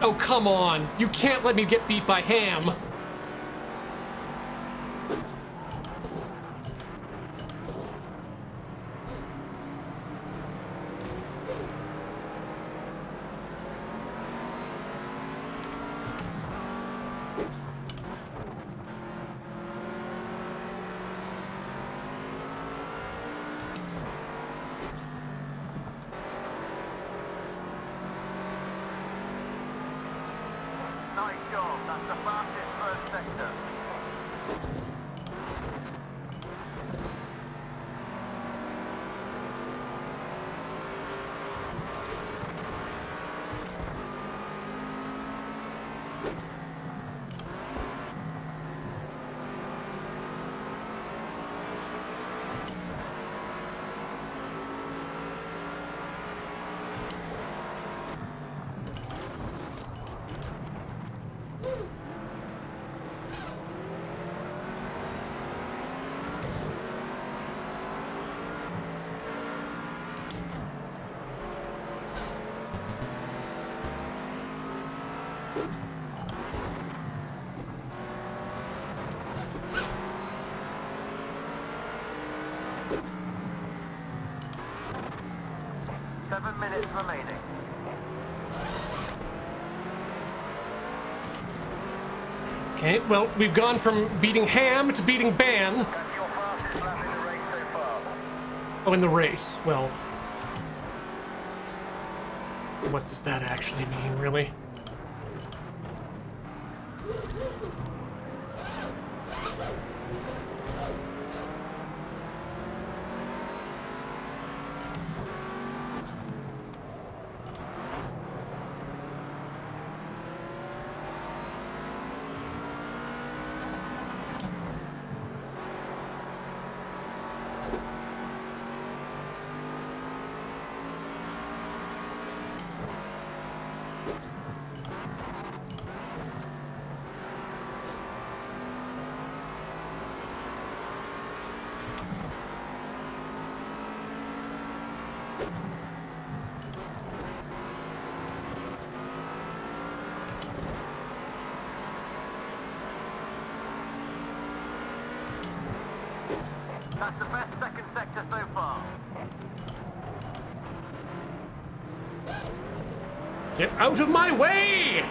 Oh, come on. You can't let me get beat by Ham. Nice job. That's the fastest first sector. Seven minutes remaining. Okay, well, we've gone from beating Ham to beating Ban. That's your fastest lap in the race so far. Oh, in the race. Well, what does that actually mean, really? That's the best second sector so far. Get out of my way!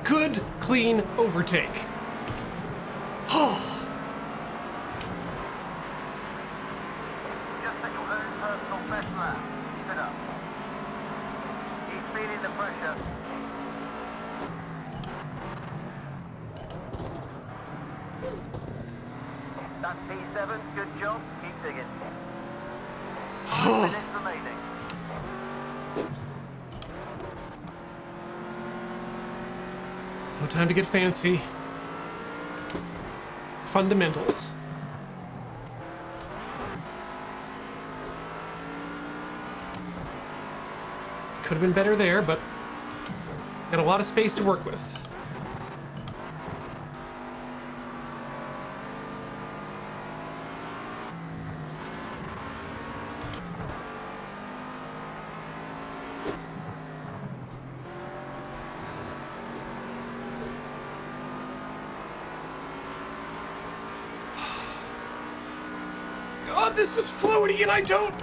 Good, clean overtake. Oh. Just set your own personal best lap. Keep it up. Keep feeling the pressure. That's P7. Good job. Keep digging. 5 minutes remaining. No time to get fancy. Fundamentals. Could have been better there, but got a lot of space to work with. God, this is floaty and I don't...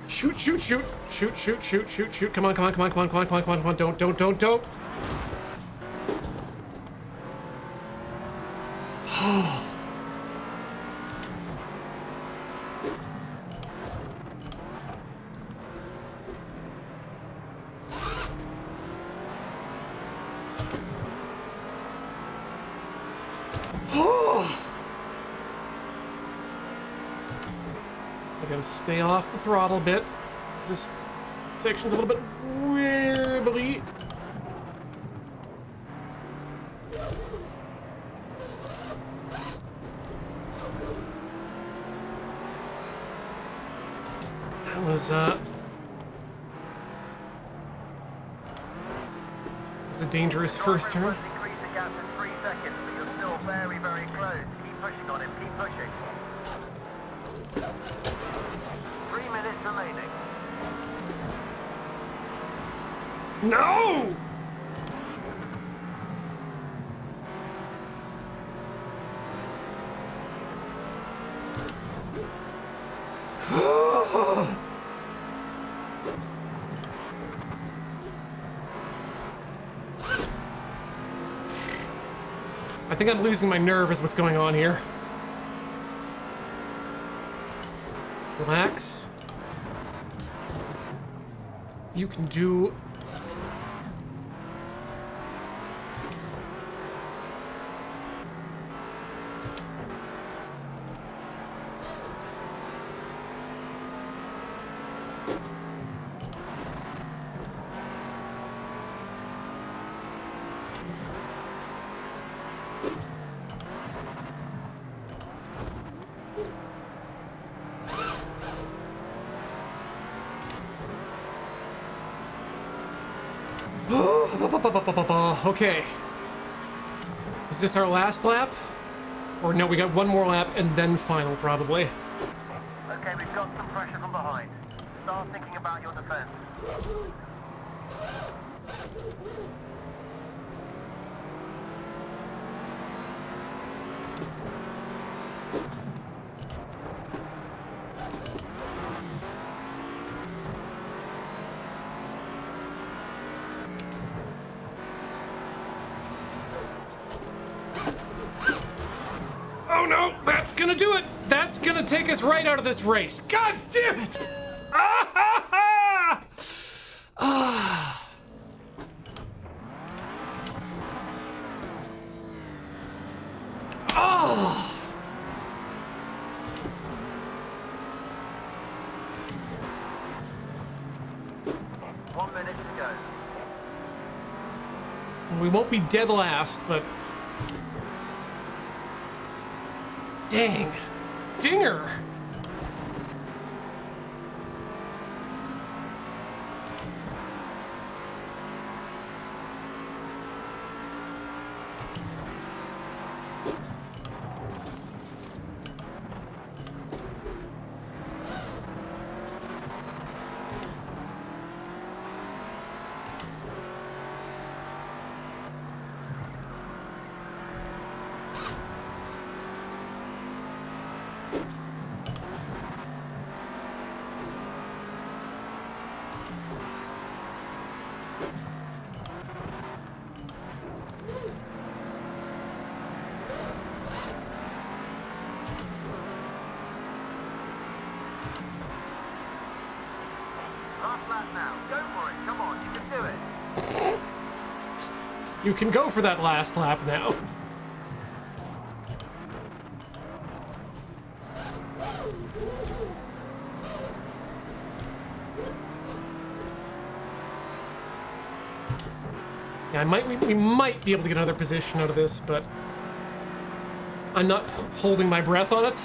Shoot, shoot, shoot. Shoot, shoot, shoot, shoot, shoot. Come on, come on, come on, come on, come on, come on, come on, come on. Don't. I gotta stay off the throttle a bit. This section's a little bit wibbly. That was a dangerous first turn. Increase the gap to 3 seconds, but you're still very, very close. Keep pushing on him, keep pushing. 3 minutes remaining. No! I think I'm losing my nerve is what's going on here. Relax. You can do... Okay. Is this our last lap? Or no, we got one more lap and then final, probably. Okay, we've got some pressure from behind. Start thinking about your defense. Oh no, that's gonna do it! That's gonna take us right out of this race. God damn it! Ah, ha, ha! Ah. Oh. 1 minute to go. We won't be dead last, but... Dang. Dinger! Last lap now. Go for it. Come on, you can do it. You can go for that last lap now. Yeah, we might be able to get another position out of this, but I'm not holding my breath on it.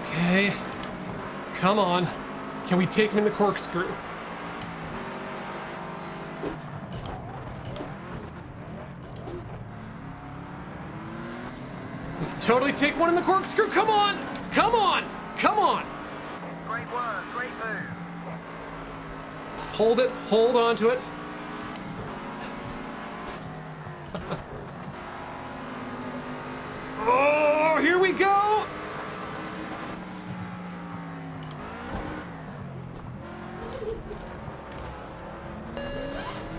Okay, come on. Can we take him in the corkscrew? We can totally take one in the corkscrew. Come on, come on, come on. Great work, great move. Hold it, hold on to it. Oh, here we go.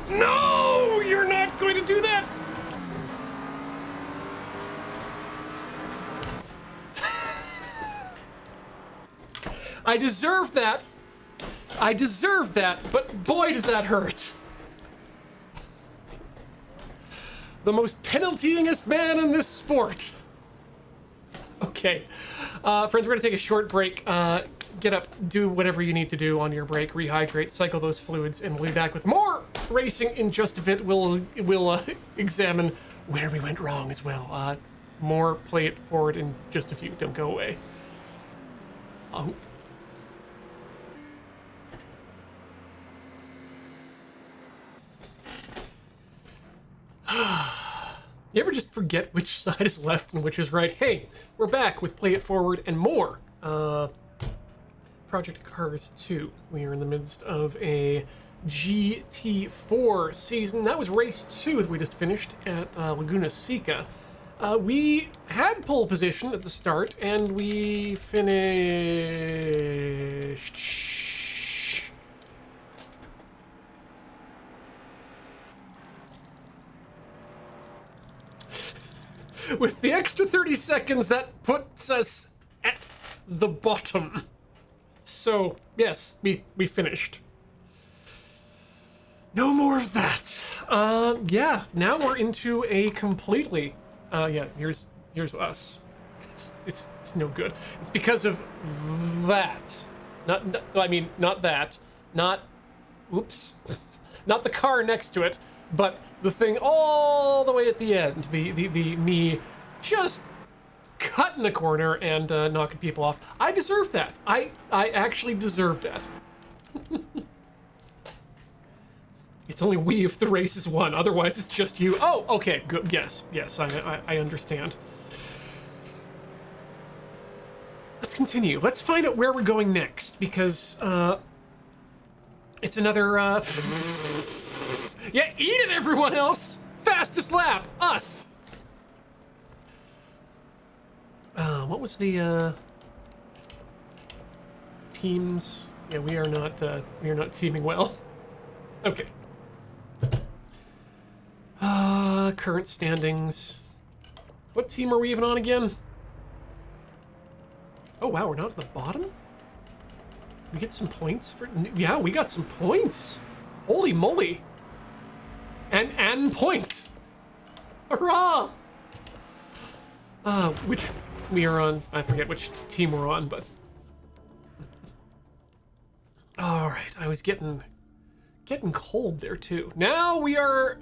No, you're not going to do that. I deserve that. I deserve that, but boy, does that hurt. The most penaltyingest man in this sport. Okay, friends, we're gonna take a short break. Get up, do whatever you need to do on your break, rehydrate, cycle those fluids, and we'll be back with more racing in just a bit. We'll examine where we went wrong as well. More Play It Forward in just a few. Don't go away. Oh. You ever just forget which side is left and which is right? Hey, we're back with Play It Forward and more. Project Cars 2. We are in the midst of a GT4 season. That was race 2 that we just finished at Laguna Seca. We had pole position at the start, and we finished... With the extra 30 seconds, that puts us at the bottom. So, yes, we finished. No more of that. Yeah, now we're into a completely... yeah, here's us. It's no good. It's because of that. Not that. Not... Oops. Not the car next to it, but the thing all the way at the end. The me just cutting the corner and knocking people off. I deserve that. I actually deserve that. It's only we if the race is won. Otherwise, it's just you. Oh, okay, good. Yes, I understand. Let's continue. Let's find out where we're going next, because it's another... Yeah, eat it, everyone else! Fastest lap, us! What was the, teams? Yeah, we are not teaming well. Okay. Current standings. What team are we even on again? Oh, wow, we're not at the bottom? Did we get some points for... Yeah, we got some points. Holy moly. And points. Hurrah! Which we are on. I forget which team we're on, but... All right, I was getting cold there too. Now we are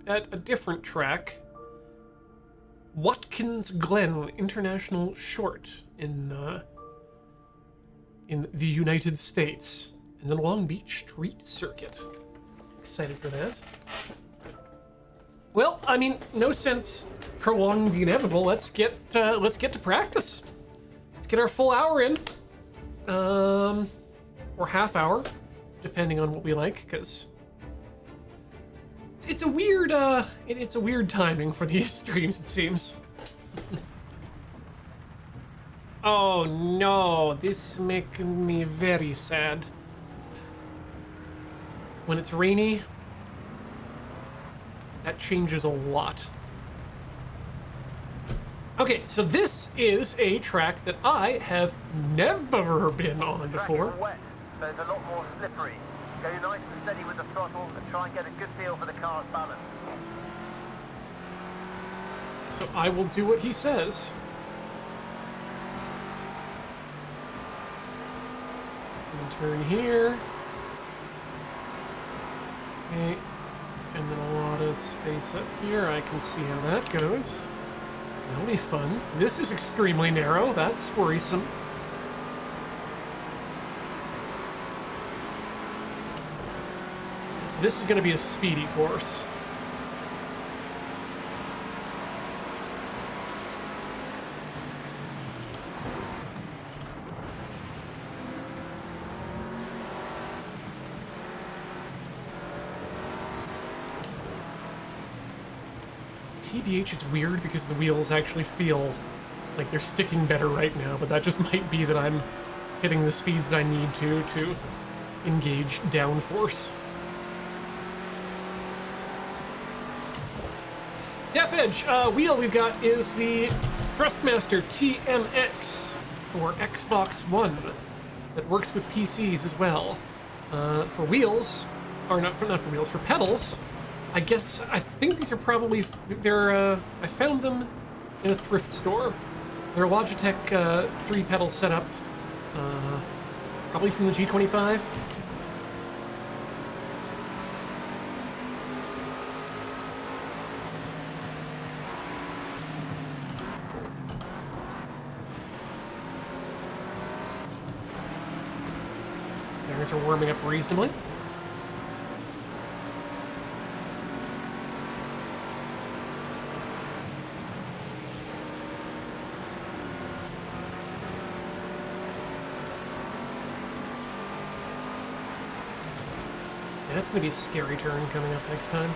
at a different track. Watkins Glen International Short in the United States, and the Long Beach Street Circuit. Excited for that. Well, I mean, no sense prolonging the inevitable. Let's get to practice. Let's get our full hour in, or half hour, depending on what we like, because it's a weird it's a weird timing for these streams, it seems. Oh no, this makes me very sad. When it's rainy, That changes a lot. Okay, so this is a track that I have never been on before. Track is wet, so it's a lot more slippery. Go nice and steady with the throttle and try and get a good feel for the car's balance. So I will do what he says. And turn here. Okay. And then a lot of space up here. I can see how that goes. That'll be fun. This is extremely narrow. That's worrisome. So this is going to be a speedy course. TBH, it's weird because the wheels actually feel like they're sticking better right now, but that just might be that I'm hitting the speeds that I need to engage downforce. Def Edge, wheel we've got is the Thrustmaster TMX for Xbox One that works with PCs as well. For wheels, or not for wheels, for pedals, I think these are probably, I found them in a thrift store. They're a Logitech 3-pedal setup, probably from the G25. Things are warming up reasonably. That's going to be a scary turn coming up next time.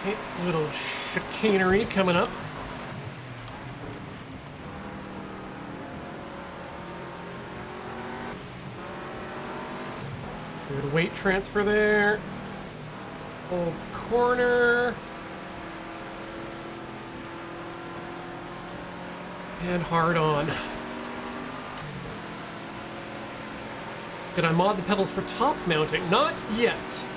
Okay, little chicanery coming up. Good weight transfer there. Hold corner. And hard on. Did I mod the pedals for top mounting? Not yet.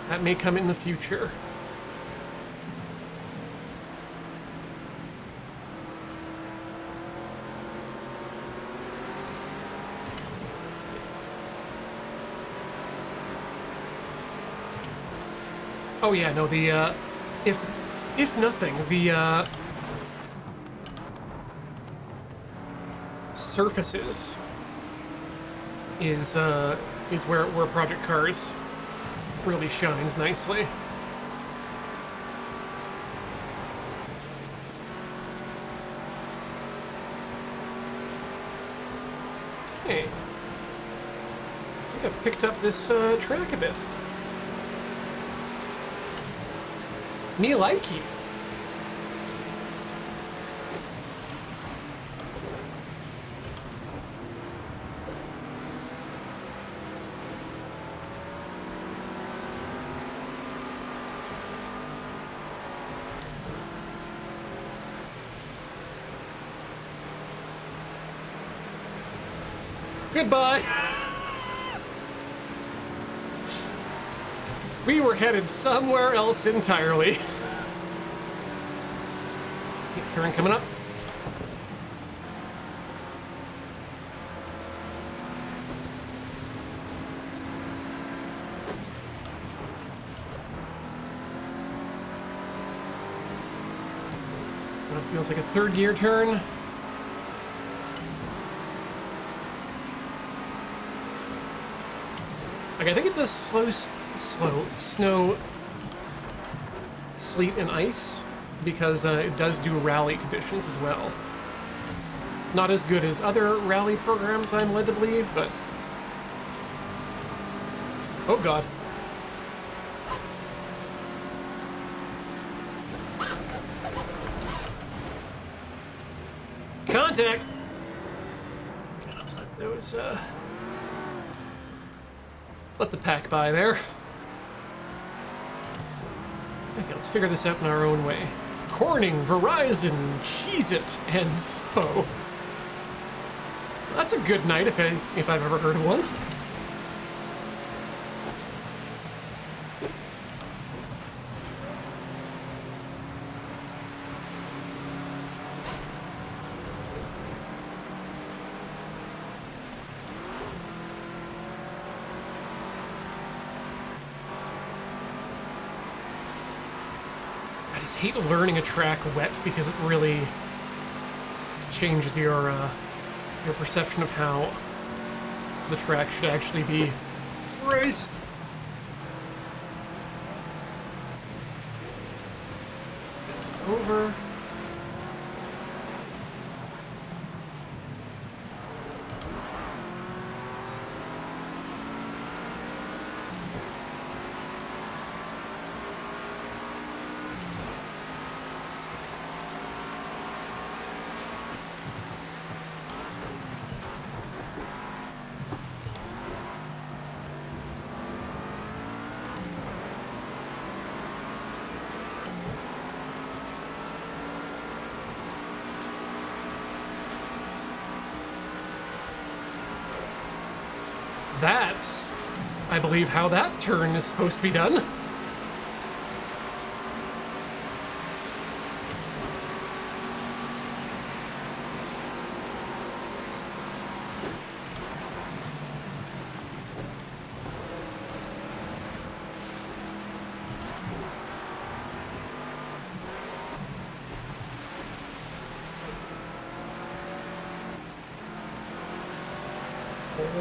That may come in the future. Oh yeah, no, the, if nothing, the, surfaces is where Project Cars really shines nicely. Okay. I think I've picked up this track a bit. Me likey. Goodbye. We were headed somewhere else entirely. Turn coming up. That feels like a third gear turn. Like, I think it does slow snow, sleet, and ice, because it does do rally conditions as well. Not as good as other rally programs, I'm led to believe, but... Oh god. Contact! Let's let those, let's let the pack by there. Okay, let's figure this out in our own way. Corning, Verizon, Cheez-It, and so. That's a good night if I've ever heard of one. I just hate learning a track wet because it really changes your perception of how the track should actually be raced. It's over. That's, I believe, how that turn is supposed to be done.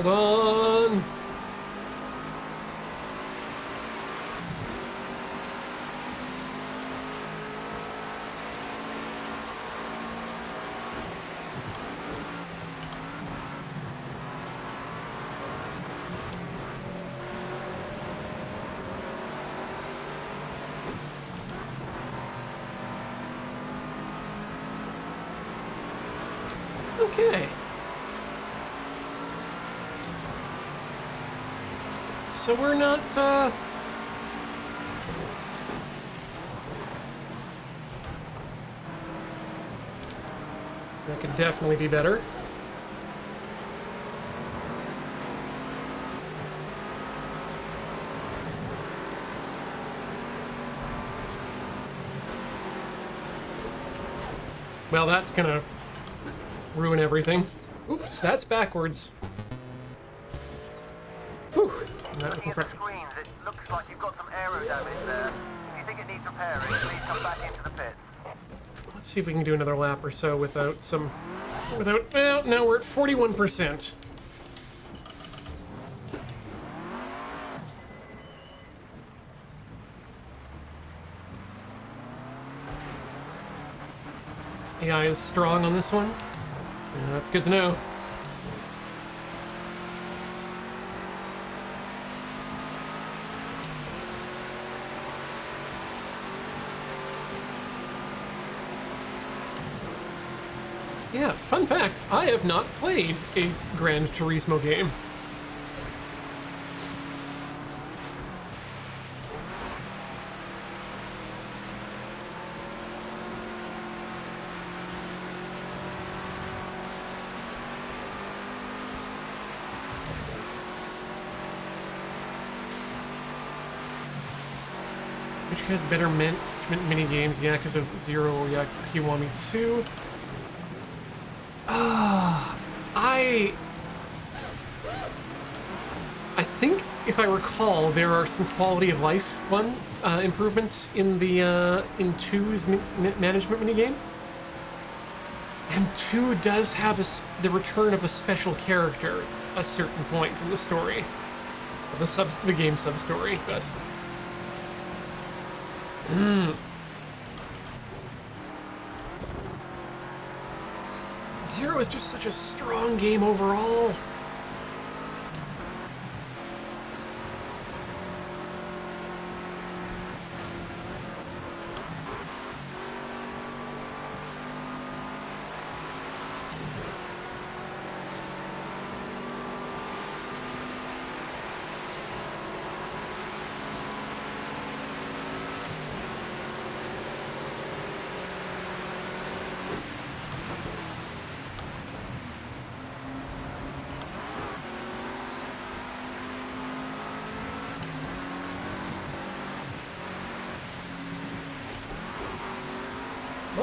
Hold on. Okay. So we're not, that could definitely be better. Well, that's gonna ruin everything. Oops, that's backwards. Whew. That was in front. Screens, it looks like you've got some aero damage there. If you think it needs repairing, please come back into the pit. Let's see if we can do another lap or so without, well, now we're at 41%. AI is strong on this one. Yeah, that's good to know. Yeah, fun fact, I have not played a Gran Turismo game. Which has better management minigames, Yakuza 0 or Kiwami 2? I think, if I recall, there are some quality of life improvements in the in 2's management minigame. And 2 does have the return of a special character at a certain point in the story. The game sub-story, but... Zero is just such a strong game overall.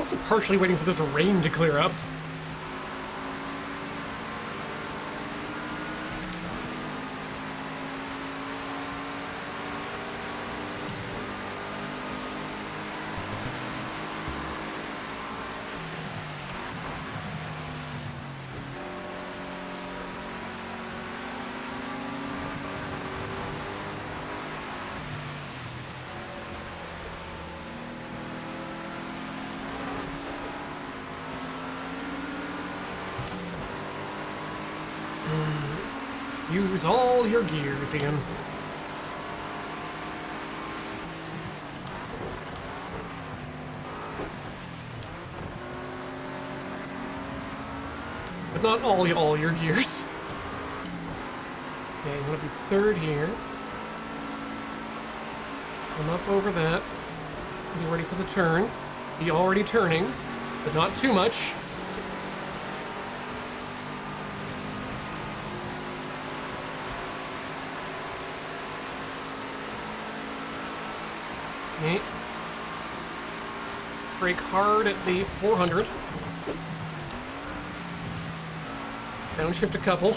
also partially waiting for this rain to clear up. Use all your gears, Ian. But not all your gears. Okay, I'm gonna be third here. Come up over that. Be ready for the turn. Be already turning, but not too much. Okay. Brake hard at the 400. Downshift a couple.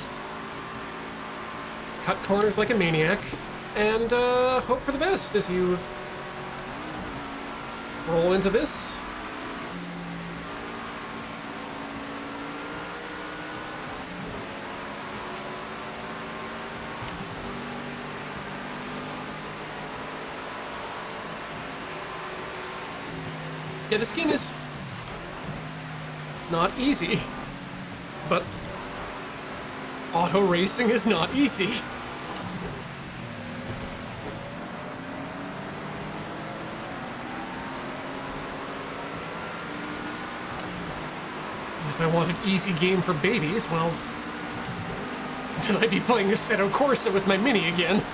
Cut corners like a maniac. And hope for the best as you roll into this. Yeah, this game is not easy, but auto racing is not easy. If I wanted easy game for babies, well, then I'd be playing Assetto Corsa with my Mini again.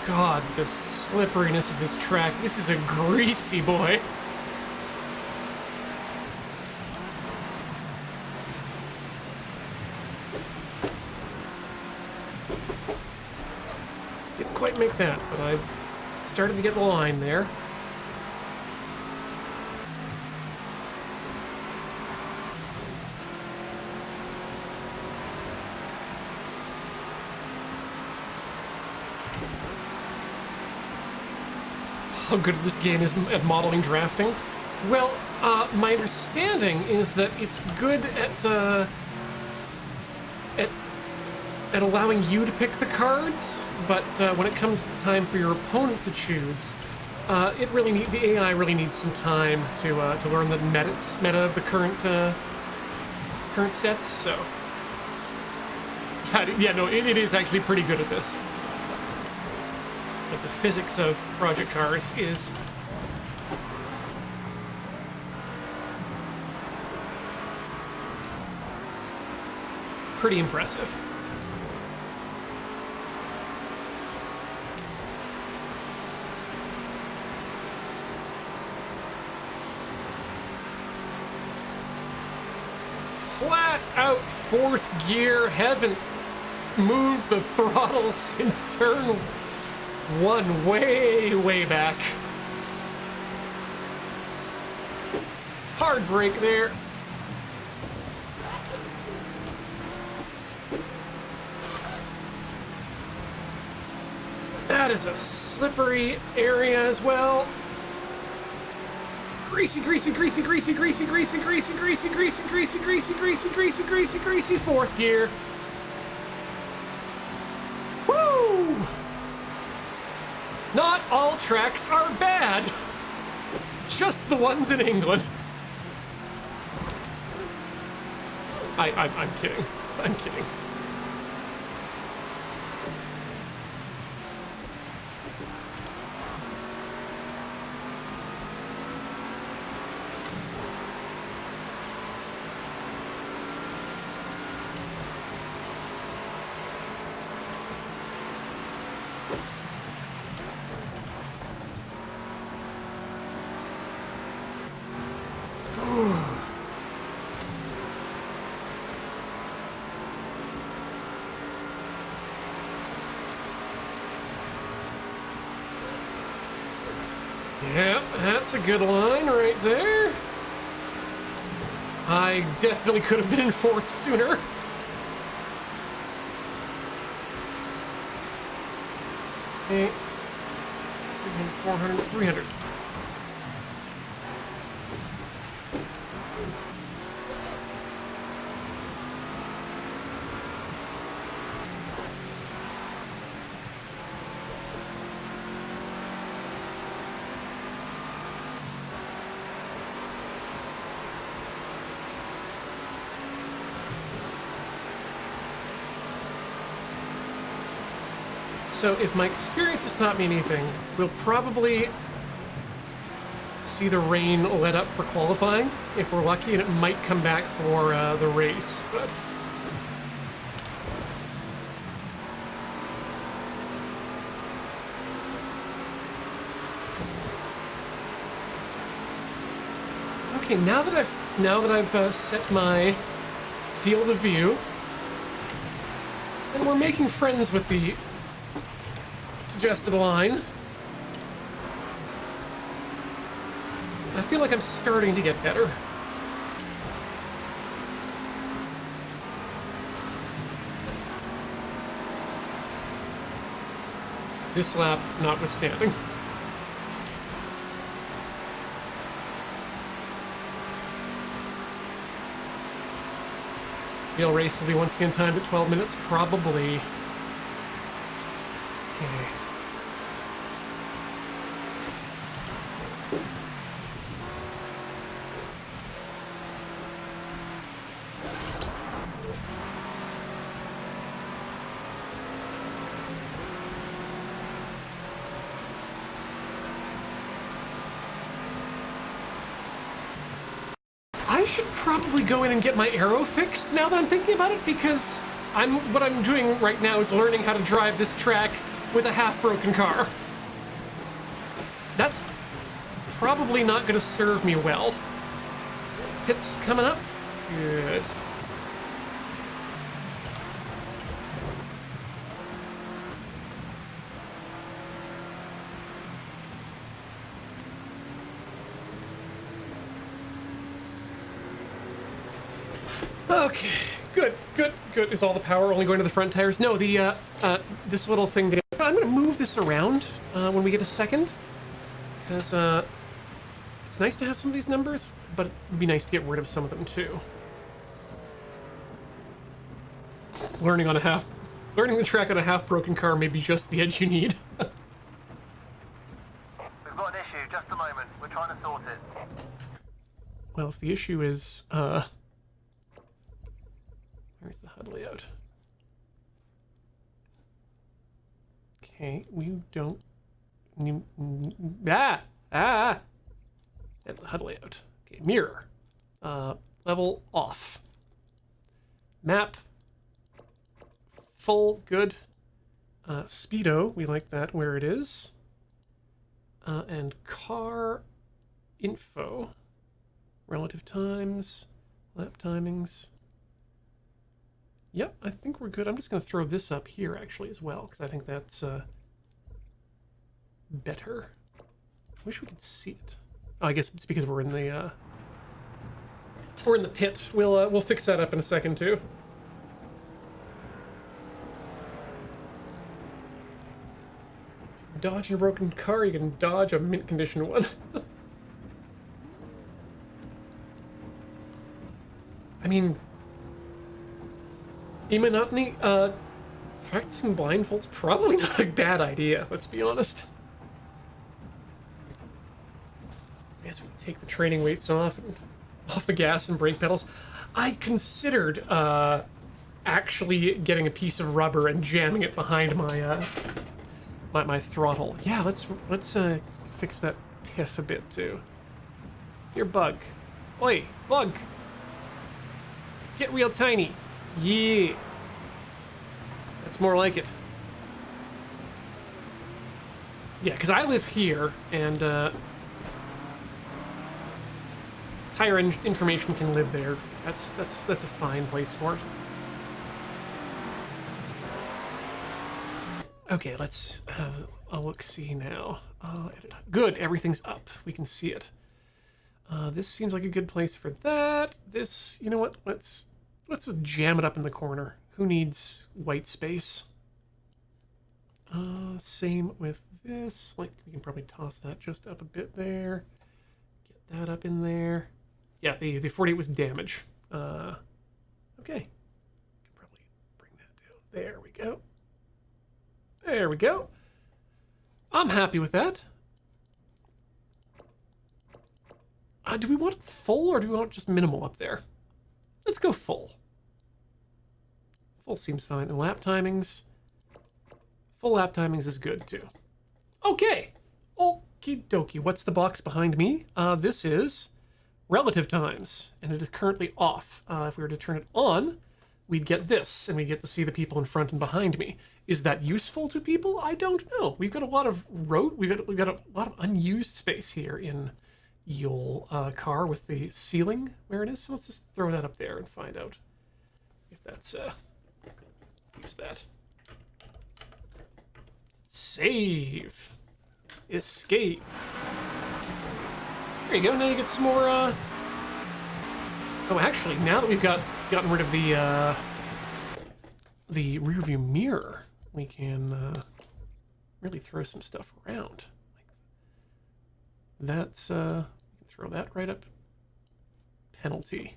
God, the slipperiness of this track. This is a greasy boy. Didn't quite make that, but I started to get the line there. How good this game is at modeling drafting? Well, my understanding is that it's good at allowing you to pick the cards, but when it comes time for your opponent to choose, the AI really needs some time to learn the meta of the current sets. So, yeah, no, it is actually pretty good at this. But the physics of Project Cars is pretty impressive. Flat out fourth gear, haven't moved the throttle since turn one, way back. Hard brake there. That is a slippery area as well. Greasy, greasy, greasy, greasy, greasy, greasy, greasy, greasy, greasy, greasy, greasy, greasy, greasy, greasy, greasy, fourth gear. Woo! Not all tracks are bad. Just the ones in England. I'm kidding. I'm kidding. Yeah, that's a good line right there. I definitely could have been in fourth sooner. Okay. 400, 300. So if my experience has taught me anything, we'll probably see the rain let up for qualifying if we're lucky, and it might come back for the race, but... Okay, now that I've set my field of view, and we're making friends with the suggested line, I feel like I'm starting to get better. This lap notwithstanding. Real race will be once again timed at 12 minutes, probably. Okay. I should probably go in and get my arrow fixed now that I'm thinking about it, because what I'm doing right now is learning how to drive this track with a half-broken car. That's probably not going to serve me well. Pits coming up. Good. Okay, good. Is all the power only going to the front tires? No, this little thing did. I'm gonna move this around when we get a second, because it's nice to have some of these numbers, but it would be nice to get rid of some of them too. Learning the track on a half-broken car may be just the edge you need. We've got an issue, just a moment. We're trying to sort it. Well, if the issue is, where's the HUD layout? Okay, we don't... At the HUD layout. Okay, mirror. Level off. Map. Full, good. Speedo, we like that where it is. And car info. Relative times. Lap timings. Yep, I think we're good. I'm just going to throw this up here, actually, as well, because I think that's better. Wish we could see it. Oh, I guess it's because we're in the pit. We'll fix that up in a second, too. Dodge a broken car, you can dodge a mint condition one. I mean... E-monotony, practicing blindfold's probably not a bad idea, let's be honest. As we take the training weights off and off the gas and brake pedals, I considered actually getting a piece of rubber and jamming it behind my my throttle. Yeah, let's fix that piff a bit too. Here, bug. Oi, bug. Get real tiny. Yeah. That's more like it. Yeah, because I live here, and tire information can live there. That's a fine place for it. Okay, let's have look, see now. Good, everything's up. We can see it. This seems like a good place for that. This, you know what? Let's just jam it up in the corner. Who needs white space? Same with this. Like, we can probably toss that just up a bit there. Get that up in there. Yeah, the 48 was damage. Okay. Can probably bring that down. There we go. There we go. I'm happy with that. Do we want full or do we want just minimal up there? Let's go full. Full seems fine. And lap timings. Full lap timings is good too. Okay. Okie dokie. What's the box behind me? This is relative times, and it is currently off. If we were to turn it on, we'd get this, and we get to see the people in front and behind me. Is that useful to people? I don't know. We've got a lot of we've got a lot of unused space here in your car with the ceiling where it is. So let's just throw that up there and find out if that's let's use that. Save. Escape. There you go. Now you get some more. Oh, actually, now that we've gotten rid of the rear view mirror, we can really throw some stuff around. That's throw that right up. Penalty.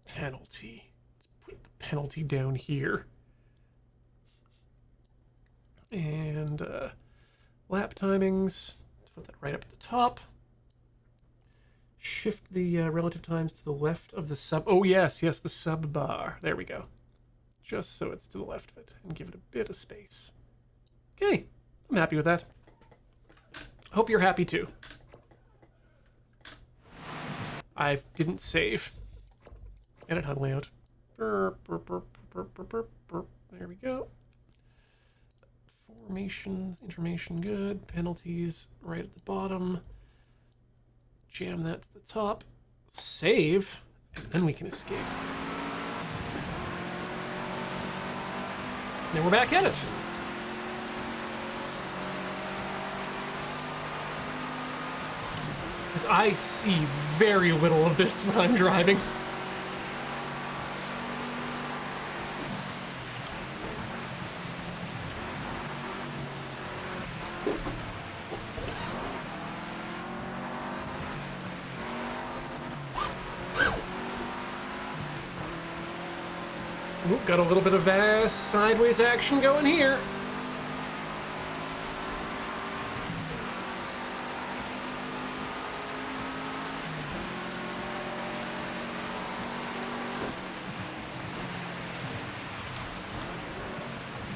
Penalty. Let's put the penalty down here. And lap timings. Let's put that right up at the top. Shift the relative times to the left of the sub. Oh yes, the sub bar. There we go. Just so it's to the left of it, and give it a bit of space. Okay, I'm happy with that. Hope you're happy too. I didn't save. Edit HUD layout. There we go. Formations, information good. Penalties right at the bottom. Jam that to the top. Save, and then we can escape. Then we're back at it. Because I see very little of this when I'm driving. Ooh, got a little bit of sideways action going here.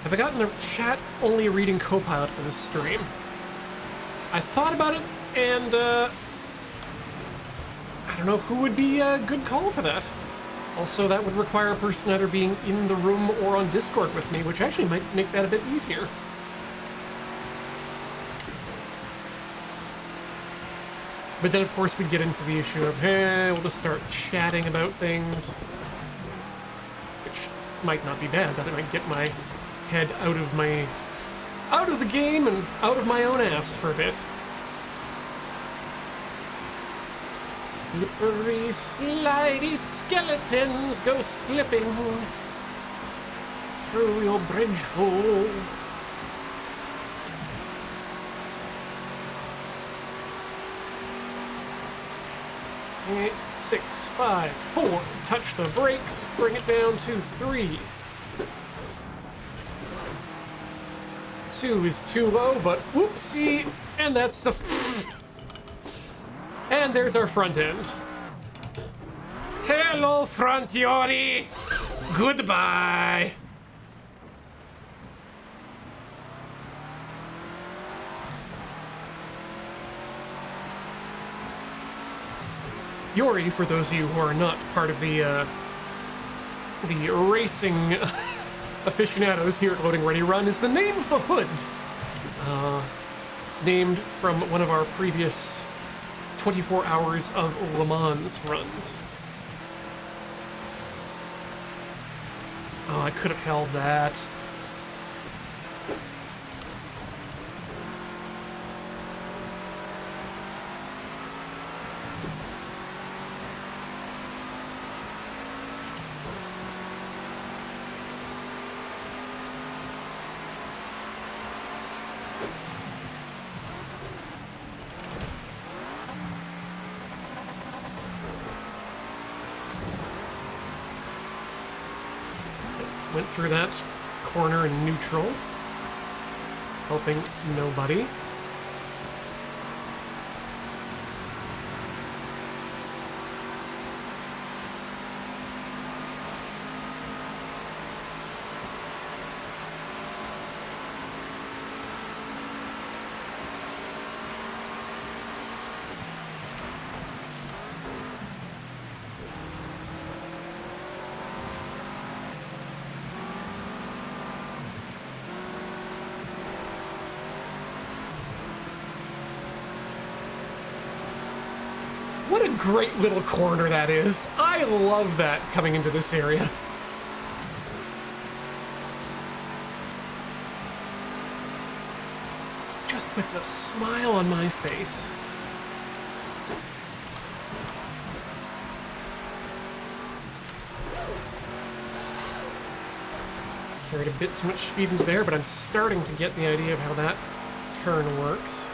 Have I gotten a chat only reading Copilot for this stream? I thought about it, and I don't know who would be a good call for that. Also, that would require a person either being in the room or on Discord with me, which actually might make that a bit easier. But then, of course, we'd get into the issue of, hey, we'll just start chatting about things. Which might not be bad, that it might get my head out of the game and out of my own ass for a bit. Slippery, slidey skeletons go slipping through your bridge hole. 8, 6, 5, 4. Touch the brakes, bring it down to 3. 2 is too low, but whoopsie, and that's the... And there's our front end. Hello, Frontiori! Goodbye! Yori, for those of you who are not part of the racing aficionados here at Loading Ready Run, is the name of the hood. Named from one of our previous 24 hours of Le Mans runs. Oh, I could have held that. Went through that corner in neutral, helping nobody. What a great little corner that is. I love that coming into this area. Just puts a smile on my face. Carried a bit too much speed into there, but I'm starting to get the idea of how that turn works.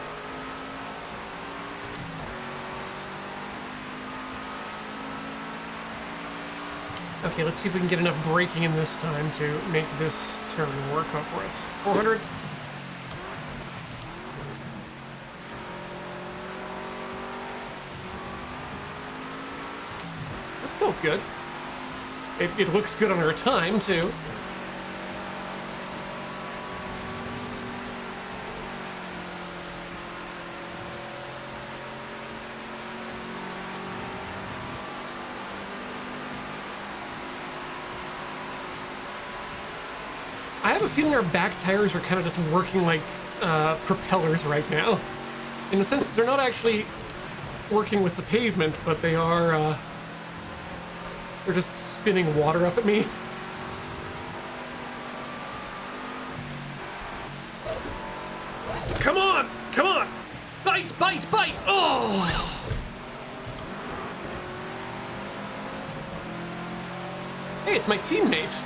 Okay, let's see if we can get enough braking in this time to make this turn work out for us. 400. That felt good. It looks good on our time, too. I have a feeling our back tires are kind of just working like propellers right now. In the sense that they're not actually working with the pavement, but they are, they're just spinning water up at me. Come on! Come on! Bite! Bite! Bite! Oh! Hey, it's my teammate.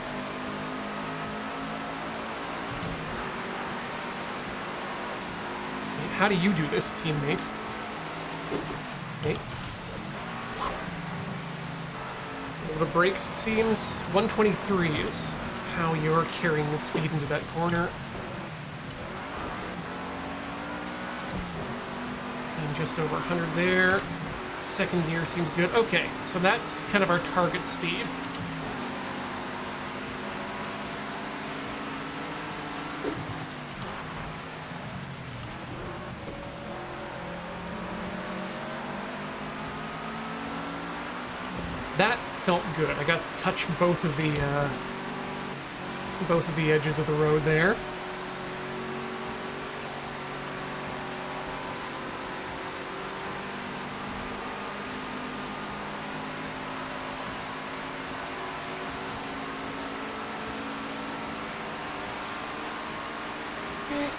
How do you do this, teammate? Okay. A little brakes, it seems. 123 is how you're carrying the speed into that corner. And just over 100 there. Second gear seems good. Okay, so that's kind of our target speed. That felt good. I got to touch both of the edges of the road there. Okay.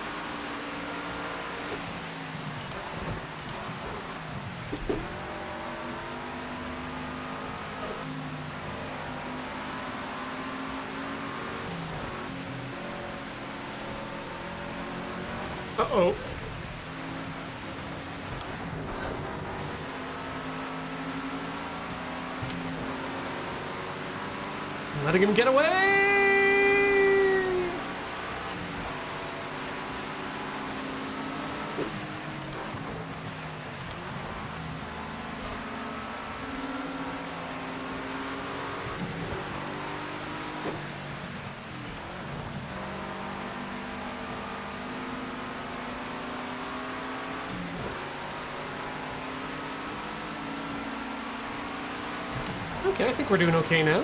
Uh-oh. Letting him get away! Okay, I think we're doing okay now.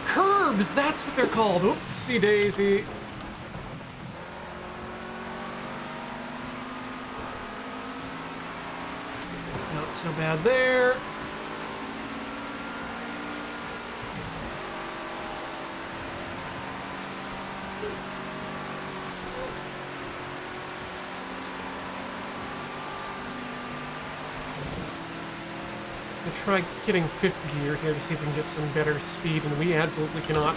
Curbs, that's what they're called. Oopsie daisy. Not so bad there. Try getting fifth gear here to see if we can get some better speed, and we absolutely cannot.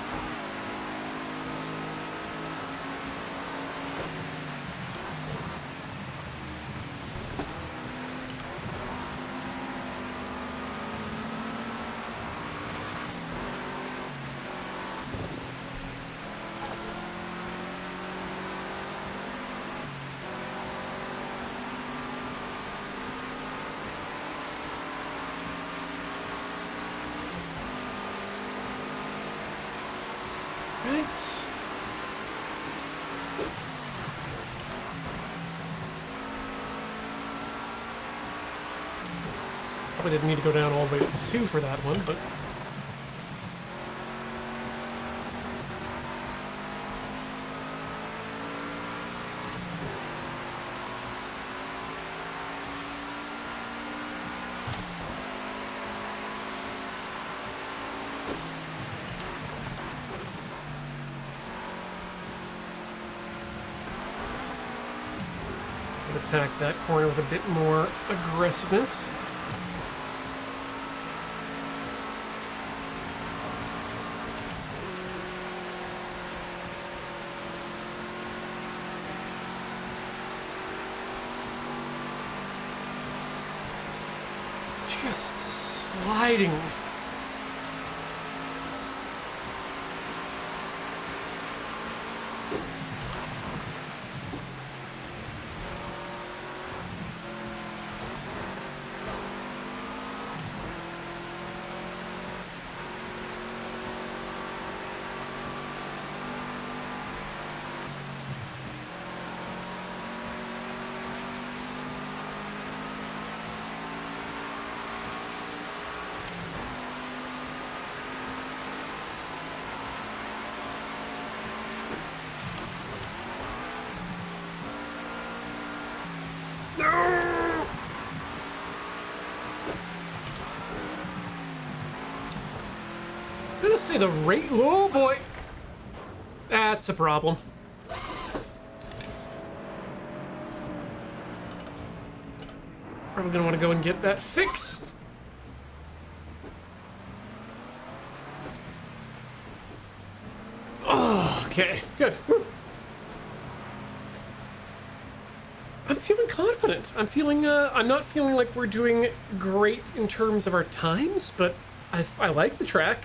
Probably didn't need to go down all the way to 2 for that one, but... attack that corner with a bit more aggressiveness. Just sliding. I'm gonna say the rate. Oh boy, that's a problem. Probably gonna want to go and get that fixed. Oh, okay, good. Whew. I'm feeling confident. I'm feeling. I'm not feeling like we're doing great in terms of our times, but I like the track.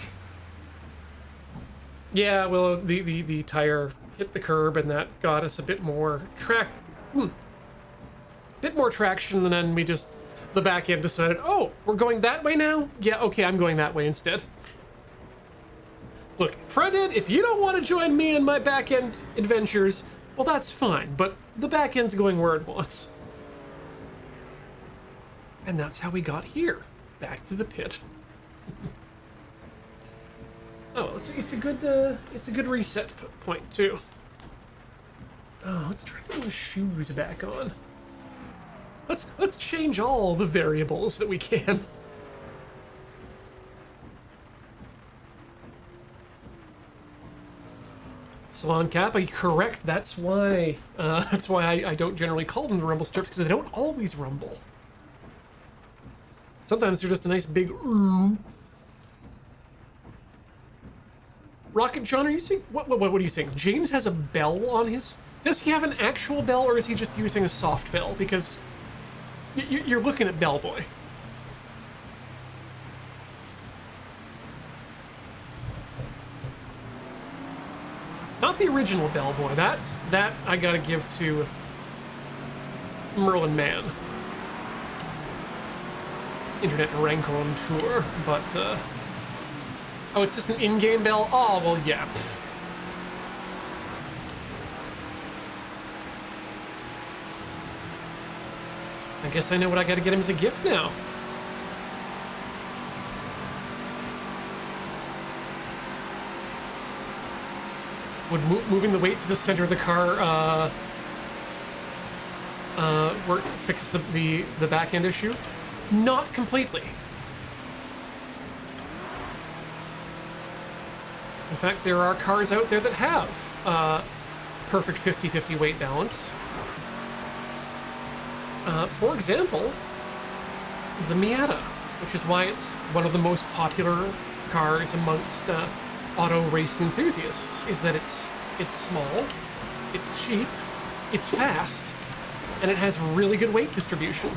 Yeah, well, the tire hit the curb, and that got us a bit more bit more traction, and then we just, the back end decided, oh, we're going that way now? Yeah, okay, I'm going that way instead. Look, front end, if you don't want to join me in my back end adventures, well, that's fine, but the back end's going where it wants. And that's how we got here, back to the pit. Oh, it's a good reset point too. Oh, let's try putting the shoes back on. Let's change all the variables that we can. Salon Cap, are you correct? That's why I don't generally call them the rumble strips, because they don't always rumble. Sometimes they're just a nice big Rocket John, are you saying what are you saying? James has a bell on his. Does he have an actual bell, or is he just using a soft bell? Because you're looking at Bellboy. Not the original Bellboy. That I gotta give to Merlin Man. Internet Rancor, but oh, it's just an in-game bell? Oh, well, yeah. Pfft. I guess I know what I gotta get him as a gift now. Would moving the weight to the center of the car fix the back end issue? Not completely. In fact, there are cars out there that have perfect 50-50 weight balance. For example, the Miata, which is why it's one of the most popular cars amongst auto racing enthusiasts, is that it's small, it's cheap, it's fast, and it has really good weight distribution.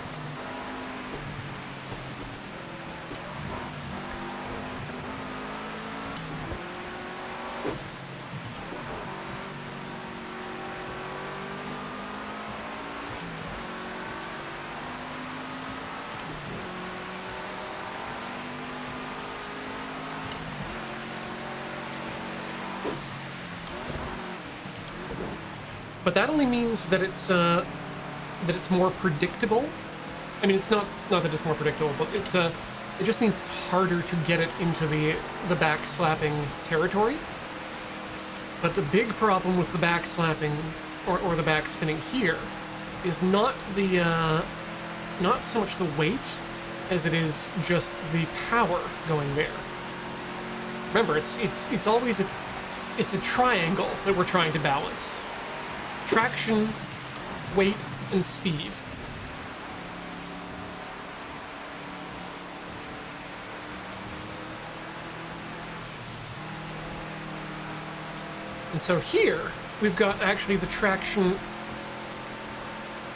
But that only means that it's more predictable I mean, it's not that it's more predictable, but it just means it's harder to get it into the back slapping territory. But the big problem with the back slapping or the back spinning here is not so much the weight as it is just the power going there. Remember, it's always a triangle that we're trying to balance: traction, weight, and speed. And so here, we've got actually the traction,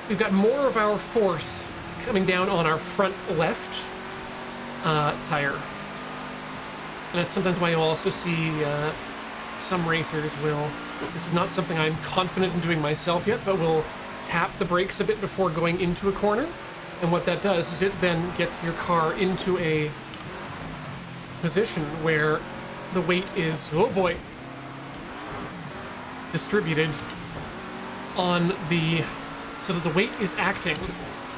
we've got more of our force coming down on our front left tire. And that's sometimes why you'll also see some racers will, this is not something I'm confident in doing myself yet, but will tap the brakes a bit before going into a corner. And what that does is it then gets your car into a position where the weight is, oh boy, distributed on the, so that the weight is acting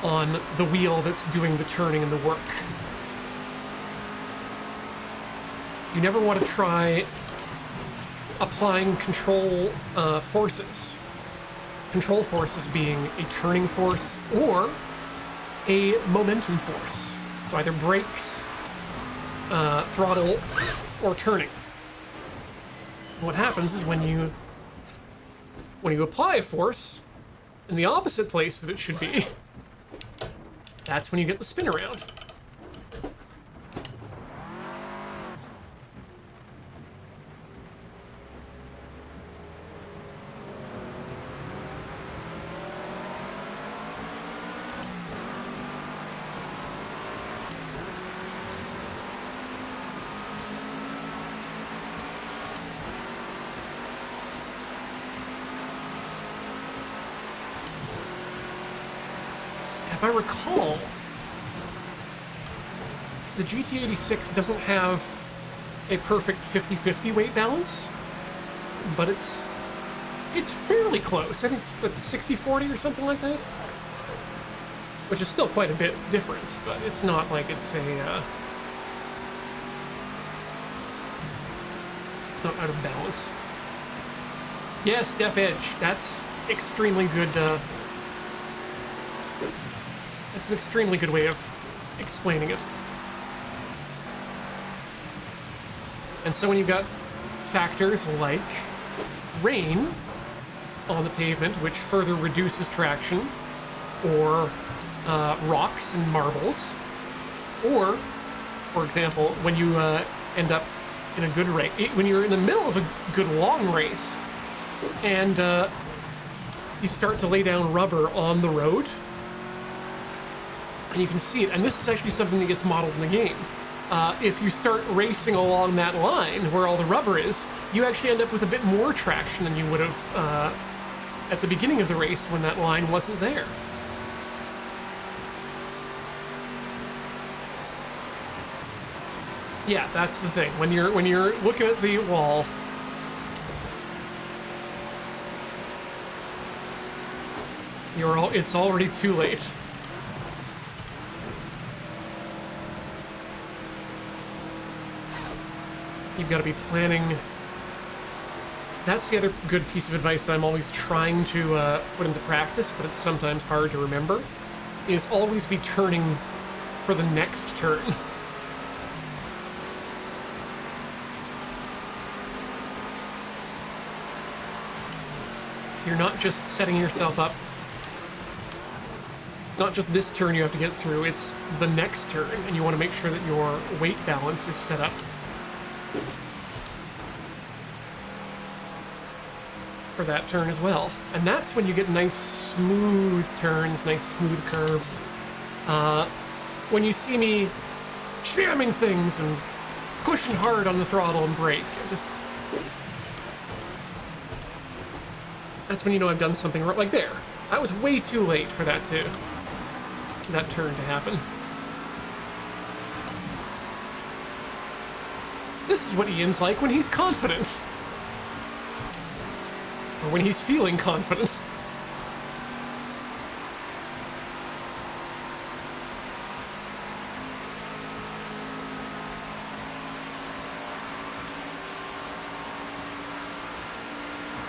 on the wheel that's doing the turning and the work. You never want to try applying control forces. Control forces being a turning force or a momentum force. So either brakes, throttle, or turning. And what happens is when you apply a force in the opposite place that it should be, that's when you get the spin around. If I recall, the GT86 doesn't have a perfect 50-50 weight balance, but it's fairly close. I think it's 60-40 or something like that, which is still quite a bit difference, but it's not like it's not out of balance. Yes, Def Edge. That's extremely good. That's an extremely good way of explaining it. And so when you've got factors like rain on the pavement, which further reduces traction, or rocks and marbles, or, for example, when you end up in a good race, when you're in the middle of a good long race, and you start to lay down rubber on the road, and you can see it, and this is actually something that gets modeled in the game. If you start racing along that line where all the rubber is, you actually end up with a bit more traction than you would have at the beginning of the race when that line wasn't there. Yeah, that's the thing. When you're looking at the wall, it's already too late. You've got to be planning. That's the other good piece of advice that I'm always trying to put into practice, but it's sometimes hard to remember, is always be turning for the next turn. So you're not just setting yourself up. It's not just this turn you have to get through, it's the next turn, and you want to make sure that your weight balance is set up for that turn as well. And that's when you get nice smooth turns, nice smooth curves. When you see me jamming things and pushing hard on the throttle and brake, that's when you know I've done something right. Like there, I was way too late for that turn to happen. This is what Ian's like when he's confident. Or when he's feeling confident.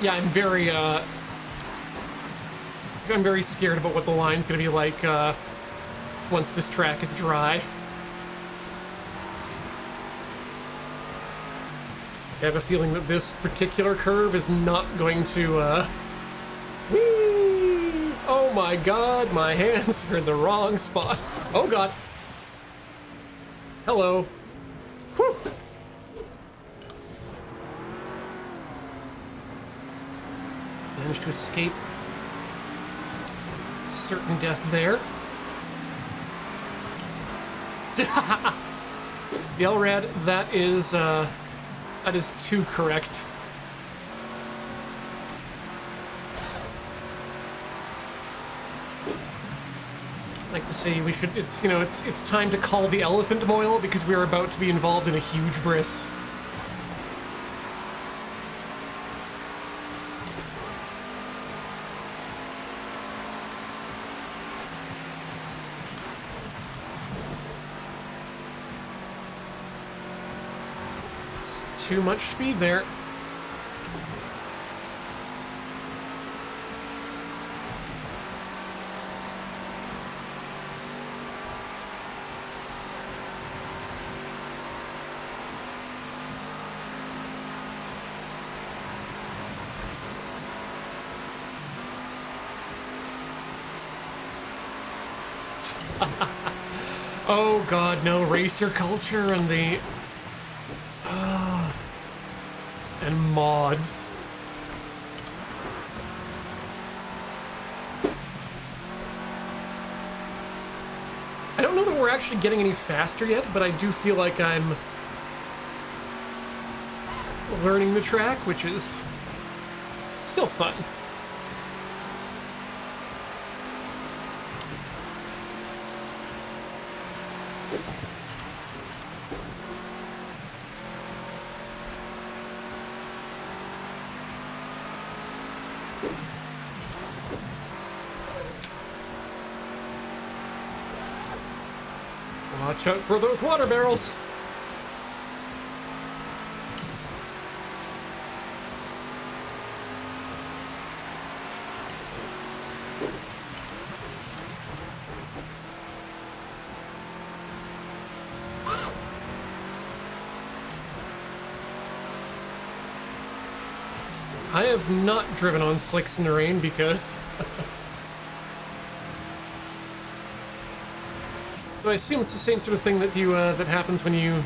Yeah, I'm very scared about what the line's gonna be like once this track is dry. I have a feeling that this particular curve is not going to, whee! Oh my god, my hands are in the wrong spot. Oh god. Hello. Whew. Managed to escape certain death there. The LRAD, that is too correct. I'd like to say we should, it's time to call the elephant moil because we're about to be involved in a huge bris. Too much speed there. Oh god, no, racer culture and the and mods. I don't know that we're actually getting any faster yet, but I do feel like I'm learning the track, which is still fun. Watch out for those water barrels. I have not driven on slicks in the rain because so I assume it's the same sort of thing that you that happens when you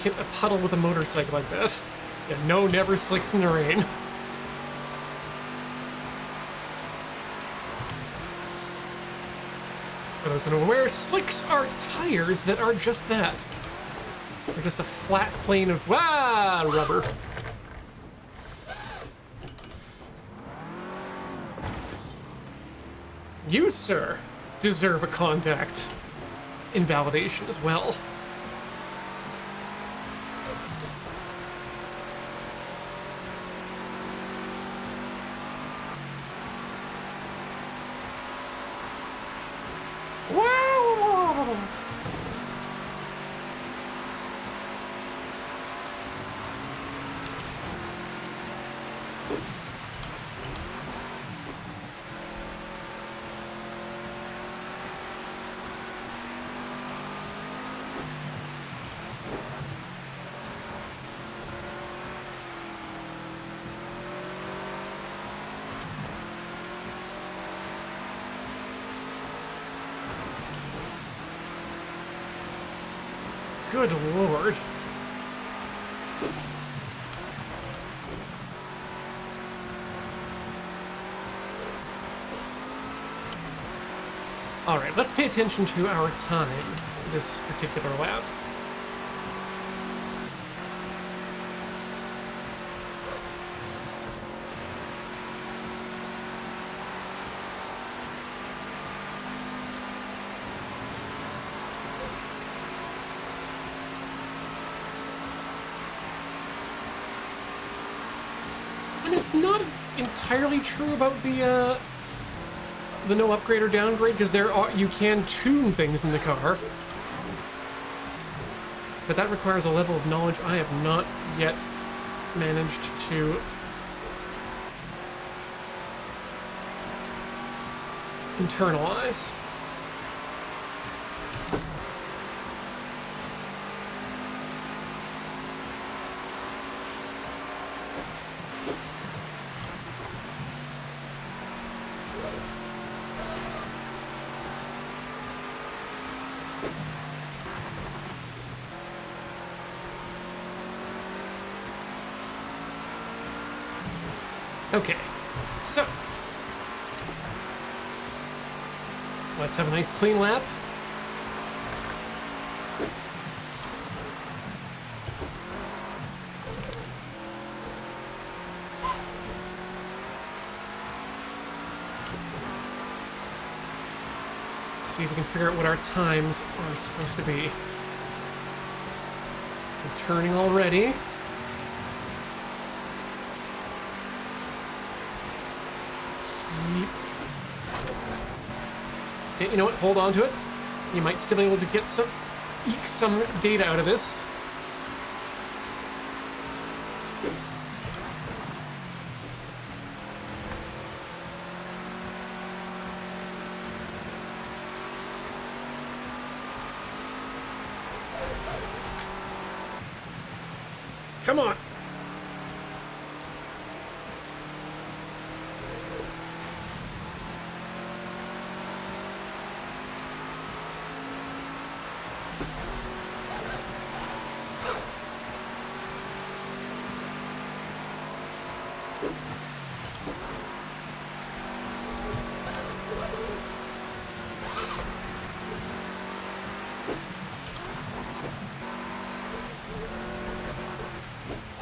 hit a puddle with a motorcycle like that. Yeah, no, never slicks in the rain. For those unaware, slicks are tires that are just that. They're just a flat plane of rubber. You, sir, deserve a contact invalidation as well. Wow! Good lord. All right, let's pay attention to our time this particular lap. And it's not entirely true about the no upgrade or downgrade, because you can tune things in the car, but that requires a level of knowledge I have not yet managed to internalize. Okay, so let's have a nice clean lap. See if we can figure out what our times are supposed to be. We're turning already. Okay, you know what? Hold on to it. You might still be able to get eke some data out of this. Come on.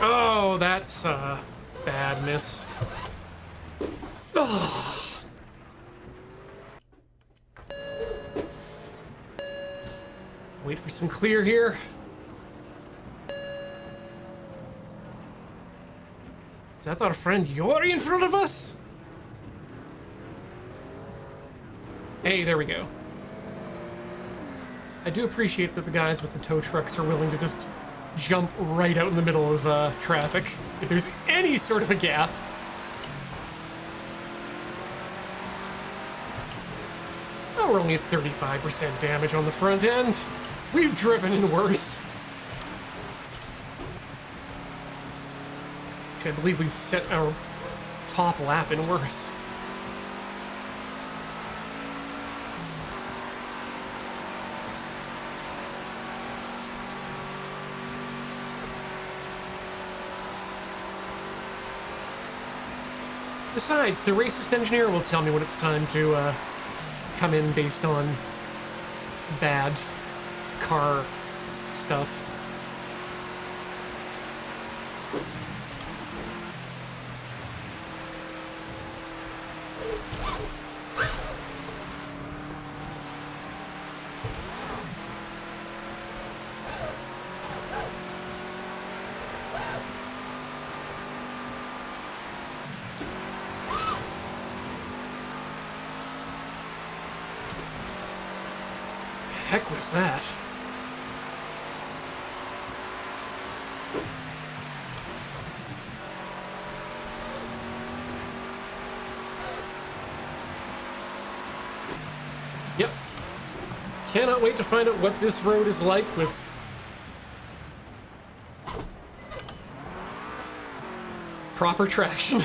Oh, that's a bad miss. Oh. Wait for some clear here. Is that our friend Yori in front of us? Hey, there we go. I do appreciate that the guys with the tow trucks are willing to just jump right out in the middle of traffic if there's any sort of a gap. Oh, we're only at 35% damage on the front end. We've driven in worse. I believe we've set our top lap in worse. Besides, the racist engineer will tell me when it's time to come in based on bad car stuff. Heck was that? Yep. Cannot wait to find out what this road is like with proper traction.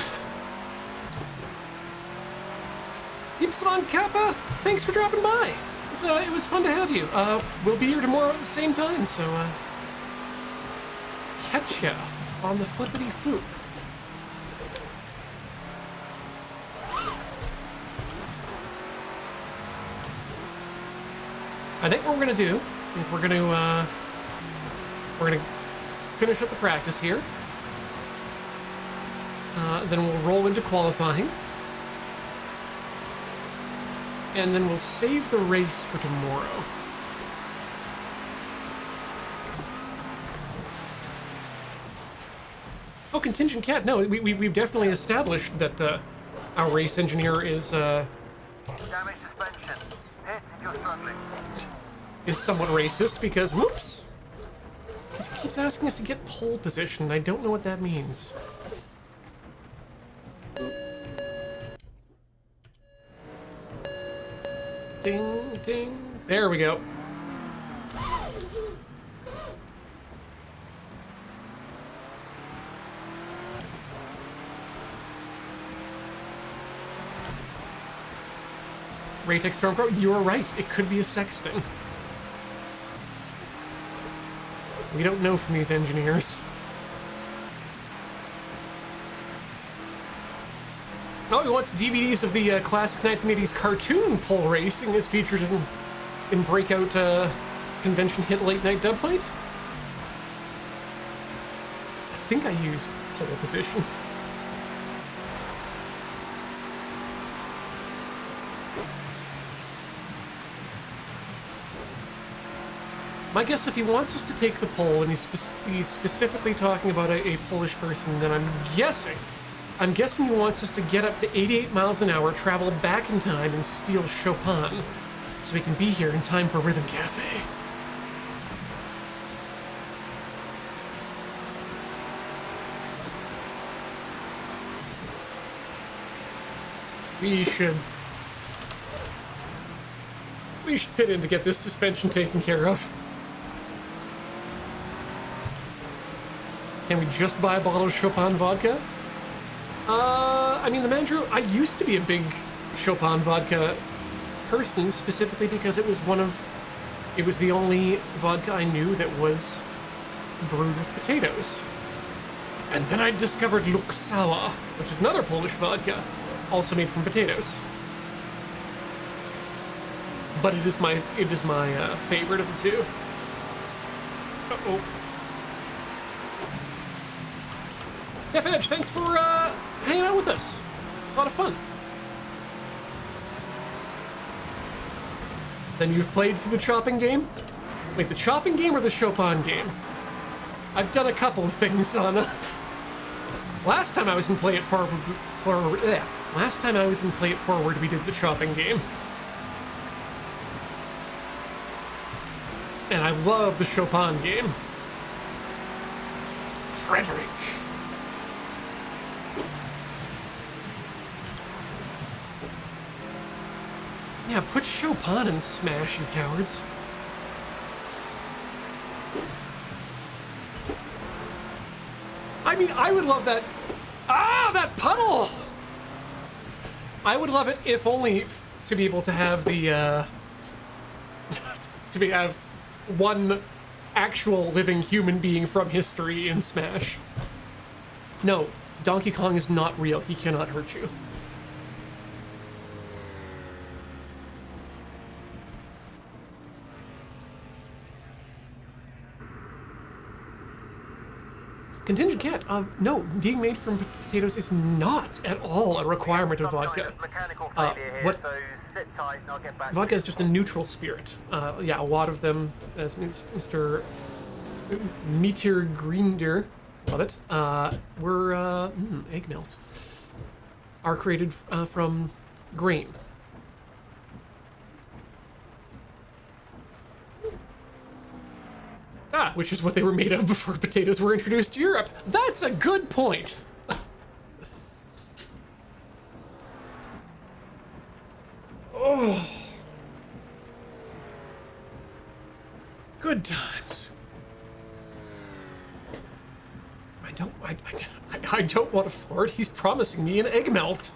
Ypsilon Kappa, thanks for dropping by. It was fun to have you. We'll be here tomorrow at the same time, so catch ya on the flippity floop. I think what we're gonna do is we're gonna finish up the practice here. Then we'll roll into qualifying. And then we'll save the race for tomorrow. Oh, Contingent Cat. No, we've definitely established that our race engineer is Damage suspension. Hit if you're struggling. is somewhat racist because, whoops, because he keeps asking us to get pole position, and I don't know what that means. Ding, ding. There we go. Raytech Storm Pro, you are right. It could be a sex thing. We don't know from these engineers. Oh, he wants DVDs of the classic 1980s cartoon pole racing as featured in breakout convention hit late night dub fight. I think I used pole position. My guess, if he wants us to take the pole, and he's specifically talking about a Polish person, then I'm guessing he wants us to get up to 88 miles an hour, travel back in time, and steal Chopin, so we can be here in time for Rhythm Cafe. We should fit in to get this suspension taken care of. Can we just buy a bottle of Chopin vodka? I mean, the manager, I used to be a big Chopin vodka person, specifically because it was the only vodka I knew that was brewed with potatoes. And then I discovered Luxała, which is another Polish vodka, also made from potatoes. But it is my favorite of the two. Uh-oh. Def Edge, thanks for hanging out with us. It's a lot of fun. Then you've played through the chopping game? Wait, the chopping game or the Chopin game? I've done a couple of things on... Last time I was in Play It Forward, we did the chopping game. And I love the Chopin game. Frederick. Yeah, put Chopin in Smash, you cowards. I mean, I would love that. Ah, that puddle! I would love it if only to be able to have the, have one actual living human being from history in Smash. No, Donkey Kong is not real. He cannot hurt you. Contingent Cat, no, being made from potatoes is not at all a requirement of vodka. Vodka is just a neutral spirit. Yeah, a lot of them, as Mr. Meteor Grinder, love it, were egg melt, are created from grain. Ah, which is what they were made of before potatoes were introduced to Europe. That's a good point. Oh. Good times. I don't want to flirt. He's promising me an egg melt.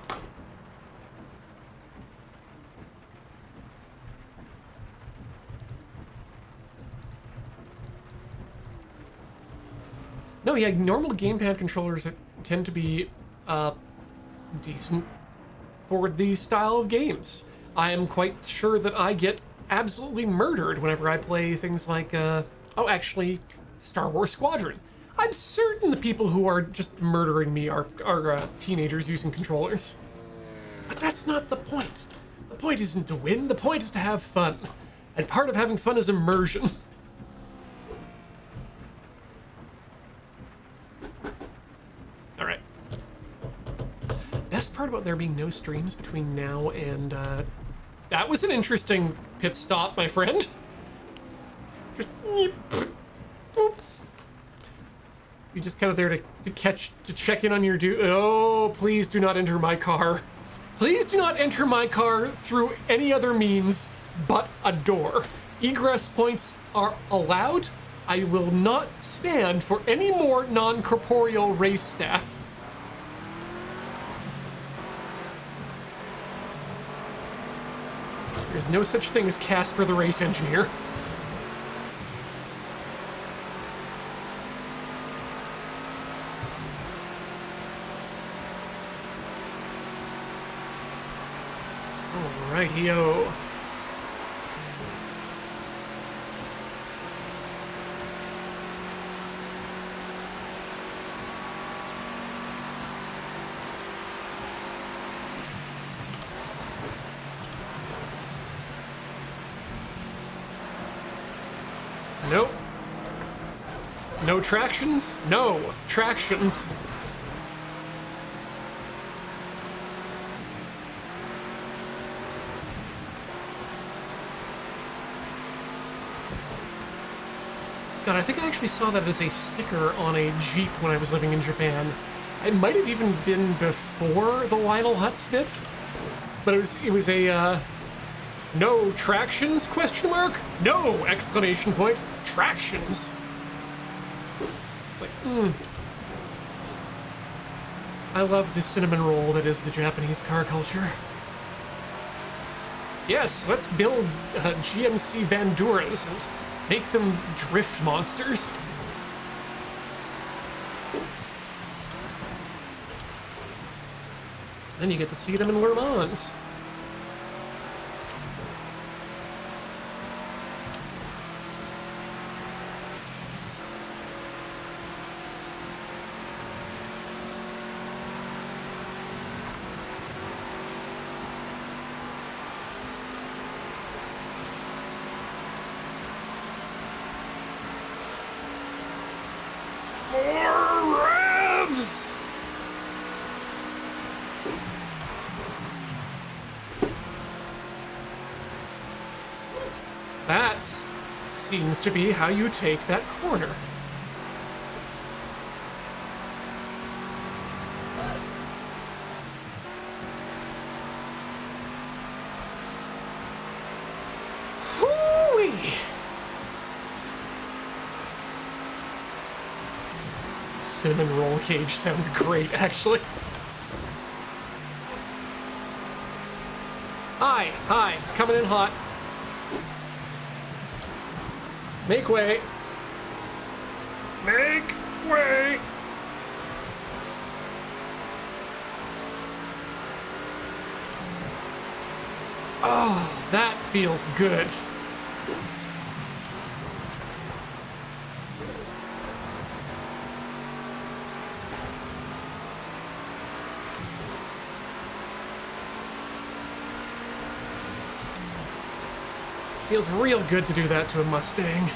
No, yeah, normal gamepad controllers tend to be decent for these style of games. I am quite sure that I get absolutely murdered whenever I play things like, actually, Star Wars Squadron. I'm certain the people who are just murdering me are teenagers using controllers. But that's not the point. The point isn't to win, the point is to have fun. And part of having fun is immersion. Alright. Best part about there being no streams between now and, that was an interesting pit stop, my friend. Just... boop. You're just kind of there to check in on your dude. Oh, please do not enter my car. Please do not enter my car through any other means but a door. Egress points are allowed. I will not stand for any more non-corporeal race staff. There's no such thing as Casper the race engineer. Alrighty-o. Nope. No tractions? No tractions. God, I think I actually saw that as a sticker on a Jeep when I was living in Japan. It might have even been before the Lionel Hutz bit, but it was a no tractions question mark? No exclamation point. Tractions. Like, I love the cinnamon roll that is the Japanese car culture. Yes, let's build GMC Vanduras and make them drift monsters. Then you get to see them in Le Mans. More revs! That seems to be how you take that corner. Hoo-wee! Cinnamon roll cage sounds great, actually. Hi, coming in hot. Make way. Make way. Oh, that feels good. Feels real good to do that to a Mustang.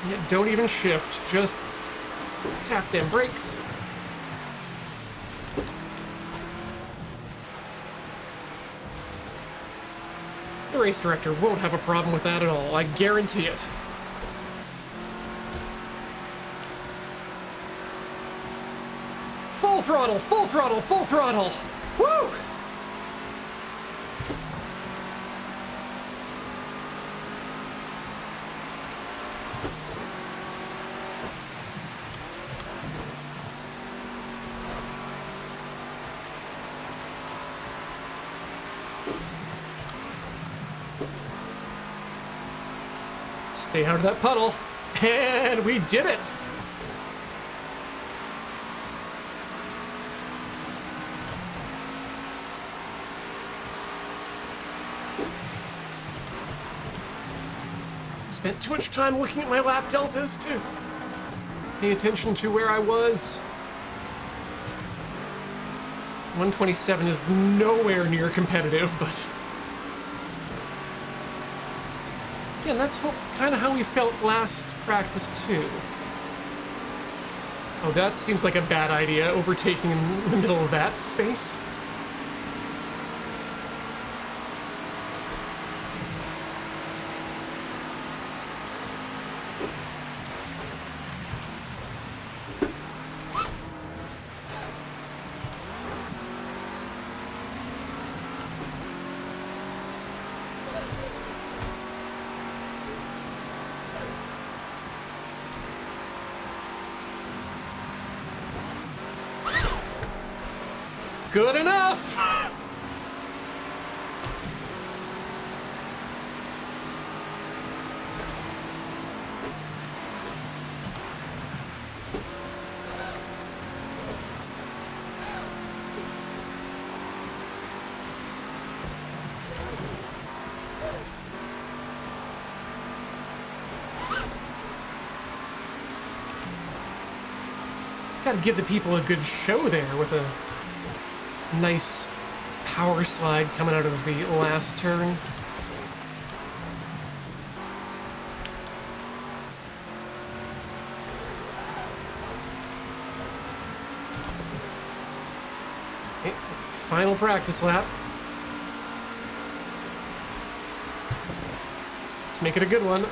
Yeah, don't even shift, just tap them brakes. The race director won't have a problem with that at all, I guarantee it. Full throttle, full throttle, full throttle! Woo! Stay out of that puddle. And we did it! Spent too much time looking at my lap deltas to pay attention to where I was. 127 is nowhere near competitive, but again, that's kind of how we felt last practice too. Oh, that seems like a bad idea, overtaking in the middle of that space. Good enough! Gotta give the people a good show there with a nice power slide coming out of the last turn. Okay, final practice lap. Let's make it a good one.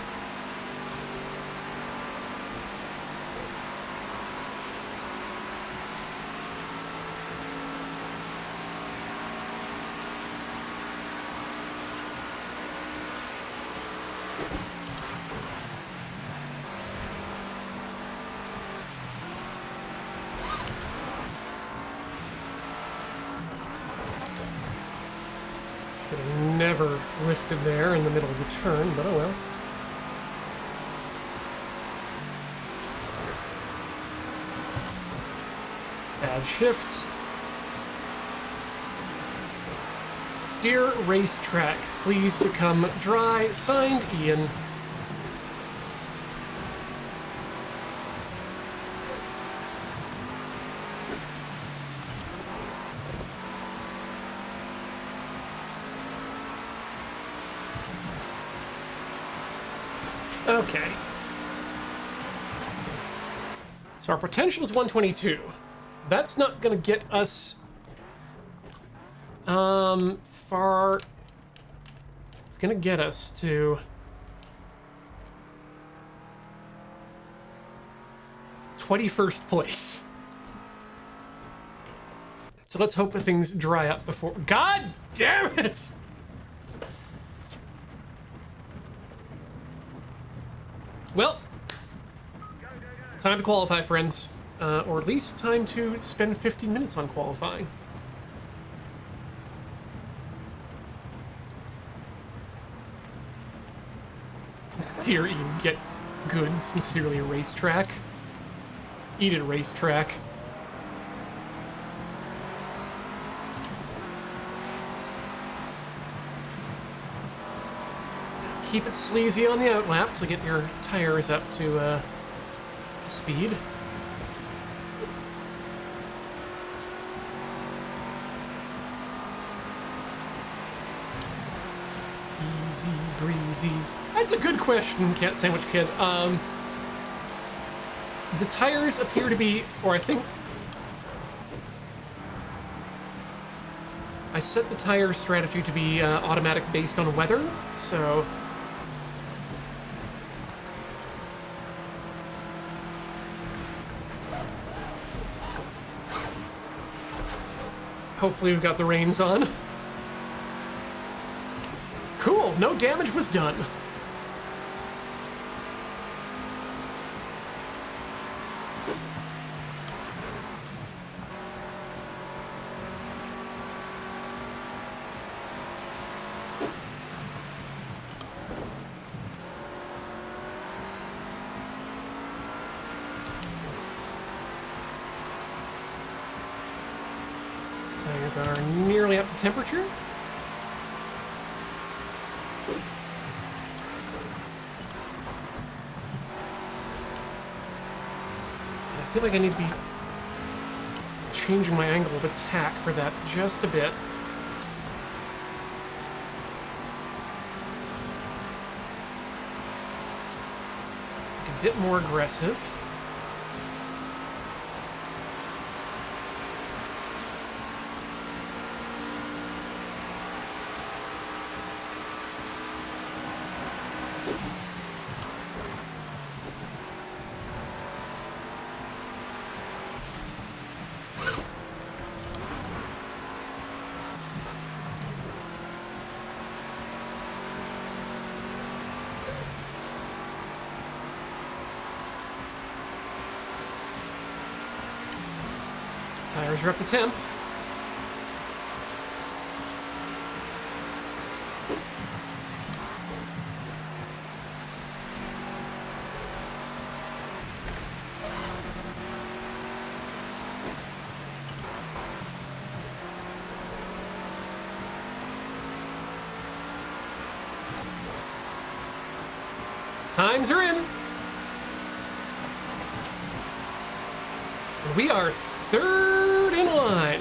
Should have never lifted there in the middle of the turn, but oh well. Bad shift. Dear racetrack, please become dry. Signed, Ian. Okay. So our potential is 122. That's not gonna get us far. It's gonna get us to 21st place. So let's hope that things dry up before. God damn it! Well, time to qualify, friends. Or at least time to spend 15 minutes on qualifying. Dear Ian, get good. Sincerely, a racetrack. Eat it, racetrack. Keep it sleazy on the outlap to get your tires up to speed. Easy breezy. That's a good question, Cat Sandwich Kid. The tires appear to be, or I think I set the tire strategy to be automatic based on weather, so hopefully we've got the reins on. Cool, no damage was done. Tires are nearly up to temperature. I feel like I need to be changing my angle of attack for that just a bit. Like a bit more aggressive. Tires are up to temp. Times are in. We are third in line.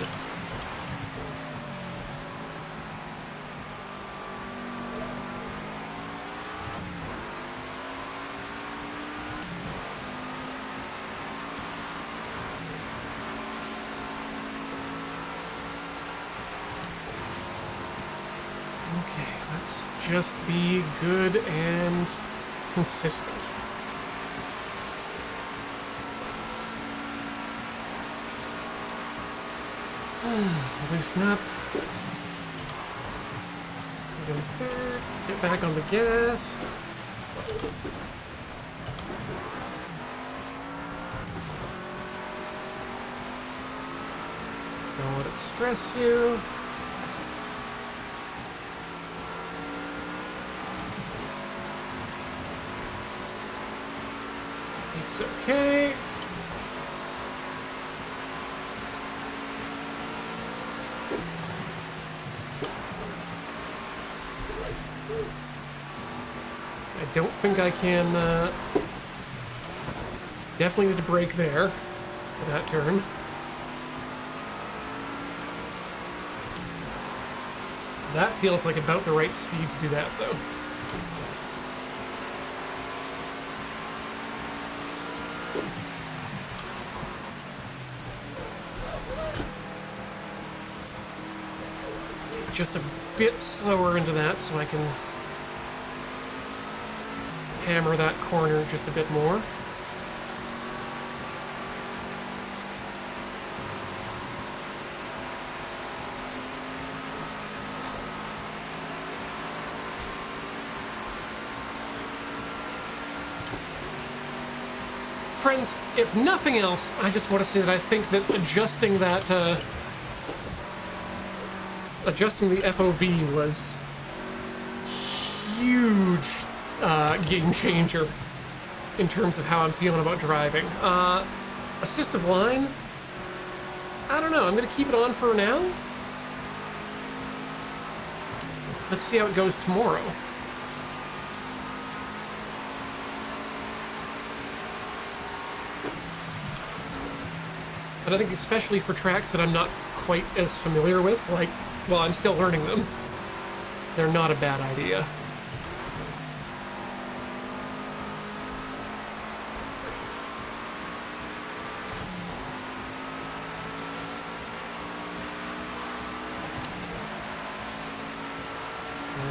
Okay, let's just be good and consistent. Loosen up. Go third. Get back on the gas. Don't let it stress you. It's okay. I don't think I can, definitely need to brake there for that turn. That feels like about the right speed to do that, though. Just a bit slower into that so I can hammer that corner just a bit more. Friends, if nothing else, I just want to say that I think that adjusting that, adjusting the FOV was huge game changer in terms of how I'm feeling about driving. Assistive line, I don't know, I'm gonna keep it on for now. Let's see how it goes tomorrow. But I think especially for tracks that I'm not quite as familiar with, like, well, I'm still learning them, they're not a bad idea.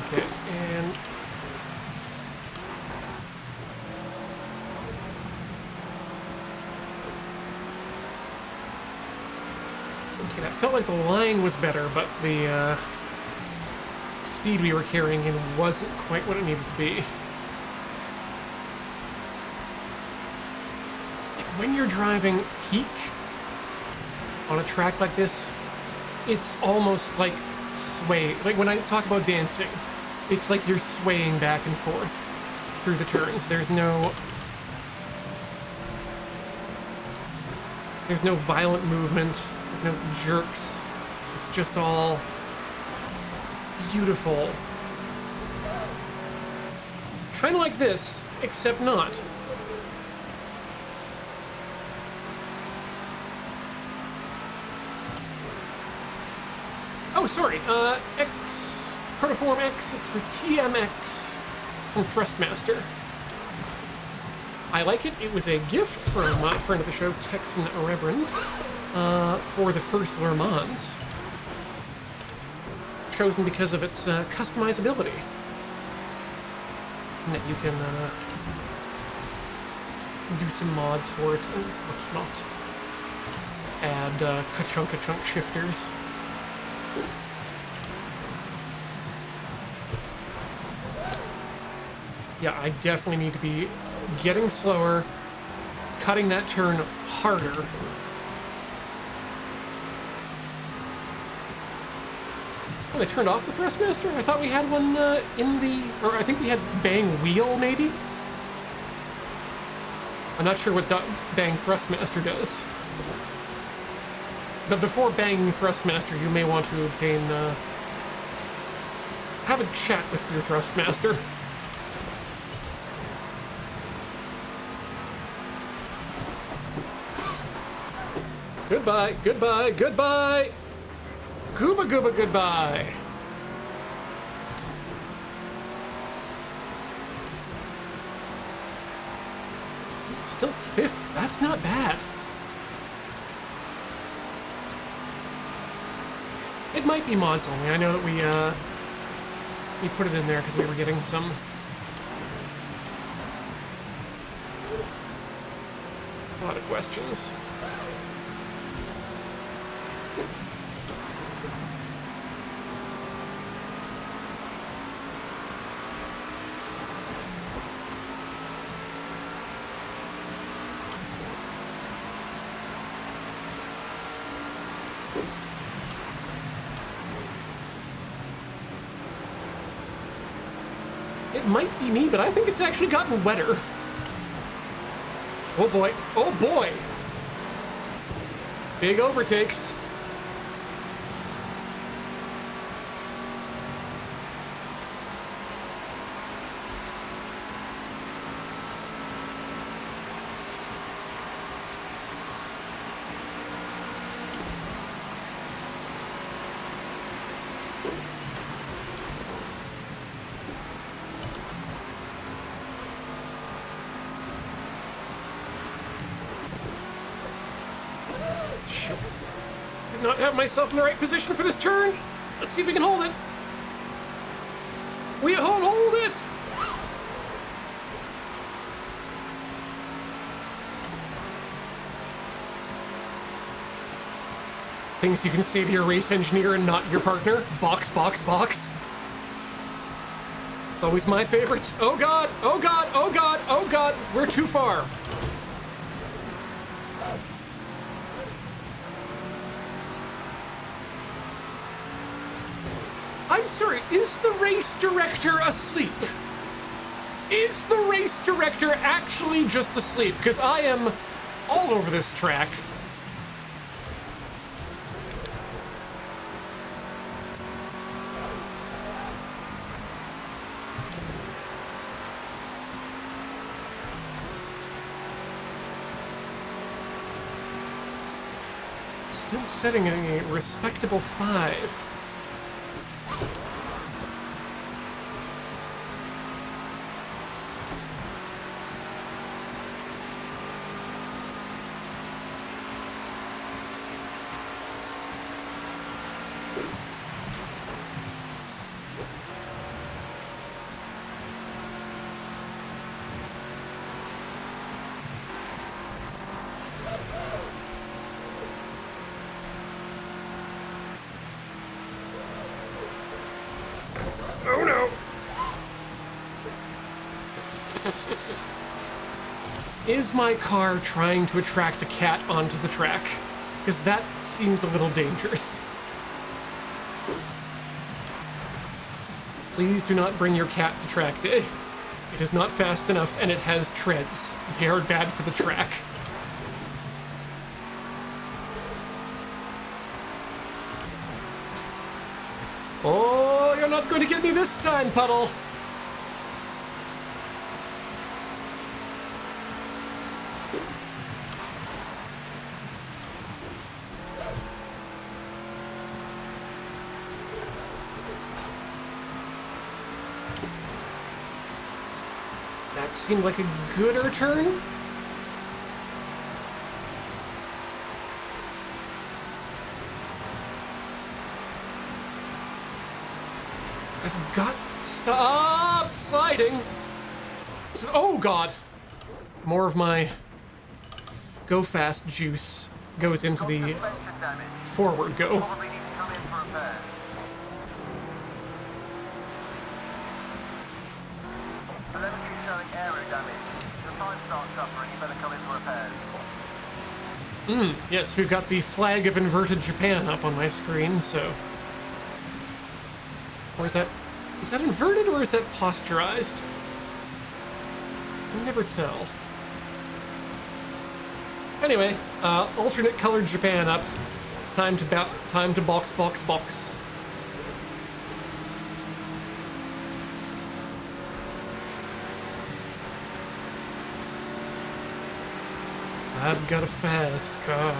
Okay, and okay, that felt like the line was better, but the speed we were carrying in wasn't quite what it needed to be. When you're driving peak on a track like this, it's almost like sway. Like when I talk about dancing, it's like you're swaying back and forth through the turns. There's no violent movement. There's no jerks. It's just all beautiful. Kind of like this, except not. Oh, sorry, X, Protoform X, it's the TMX from Thrustmaster. I like it. It was a gift from a friend of the show, Texan Reverend, for the first Le Mans. Chosen because of its customizability. And that you can do some mods for it and whatnot. Add ka-chunk shifters. Yeah, I definitely need to be getting slower, cutting that turn harder. Oh, they turned off the Thrustmaster? I thought we had one in the... Or I think we had Bang Wheel, maybe? I'm not sure what Bang Thrustmaster does. But before banging Thrustmaster, you may want to obtain... have a chat with your Thrustmaster. Goodbye, goodbye, goodbye! Gooba gooba goodbye! Still 5th, that's not bad. It might be mods only. I know that we put it in there because we were getting some a lot of questions. It might be me, but I think it's actually gotten wetter. Oh boy, oh boy! Big overtakes. Sure. Did not have myself in the right position for this turn. Let's see if we can hold it. We hold it! Things you can say to your race engineer and not your partner. Box, box, box. It's always my favorite. Oh god, oh god, oh god, oh god, we're too far. I'm sorry, is the race director asleep? Is the race director actually just asleep? Because I am all over this track. Still setting a respectable 5. Oh no! Is my car trying to attract a cat onto the track? Because that seems a little dangerous. Please do not bring your cat to track day. It is not fast enough and it has treads. They are bad for the track. Oh, you're not going to get me this time, Puddle! That seemed like a gooder turn. I've got... Stop sliding! Oh god! More of my go fast juice goes into the forward go. Probably need to come in for repairs. Telemetry showing aero damage. The time starts suffering, you better come in for repairs. Yes, we've got the flag of inverted Japan up on my screen, so... Or is that inverted or is that posturized? I can never tell. Anyway, alternate colored Japan up. Time to box, box, box. I've got a fast car.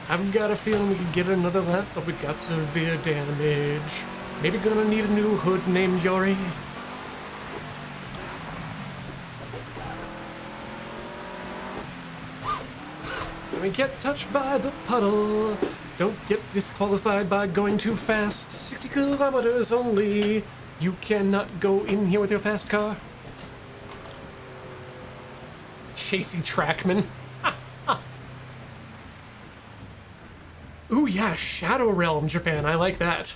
I've got a feeling we could get another lap, but we got severe damage. Maybe gonna need a new hood named Yori. We get touched by the puddle. Don't get disqualified by going too fast. 60 kilometers only. You cannot go in here with your fast car. Chasey Trackman. Ooh, yeah, Shadow Realm, Japan. I like that.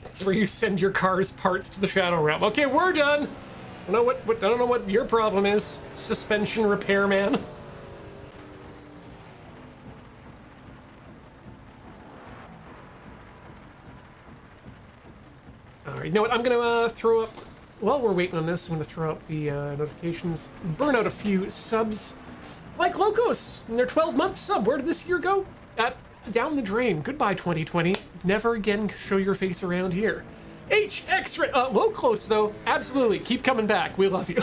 It's where you send your car's parts to the Shadow Realm. Okay, we're done. I don't know what your problem is, suspension repairman. All right, you know what? I'm gonna throw up. While we're waiting on this, I'm gonna throw up the notifications. Burn out a few subs, like Locos and their 12-month sub. Where did this year go? Down the drain. Goodbye, 2020. Never again show your face around here. HX, low close though, absolutely, keep coming back, we love you.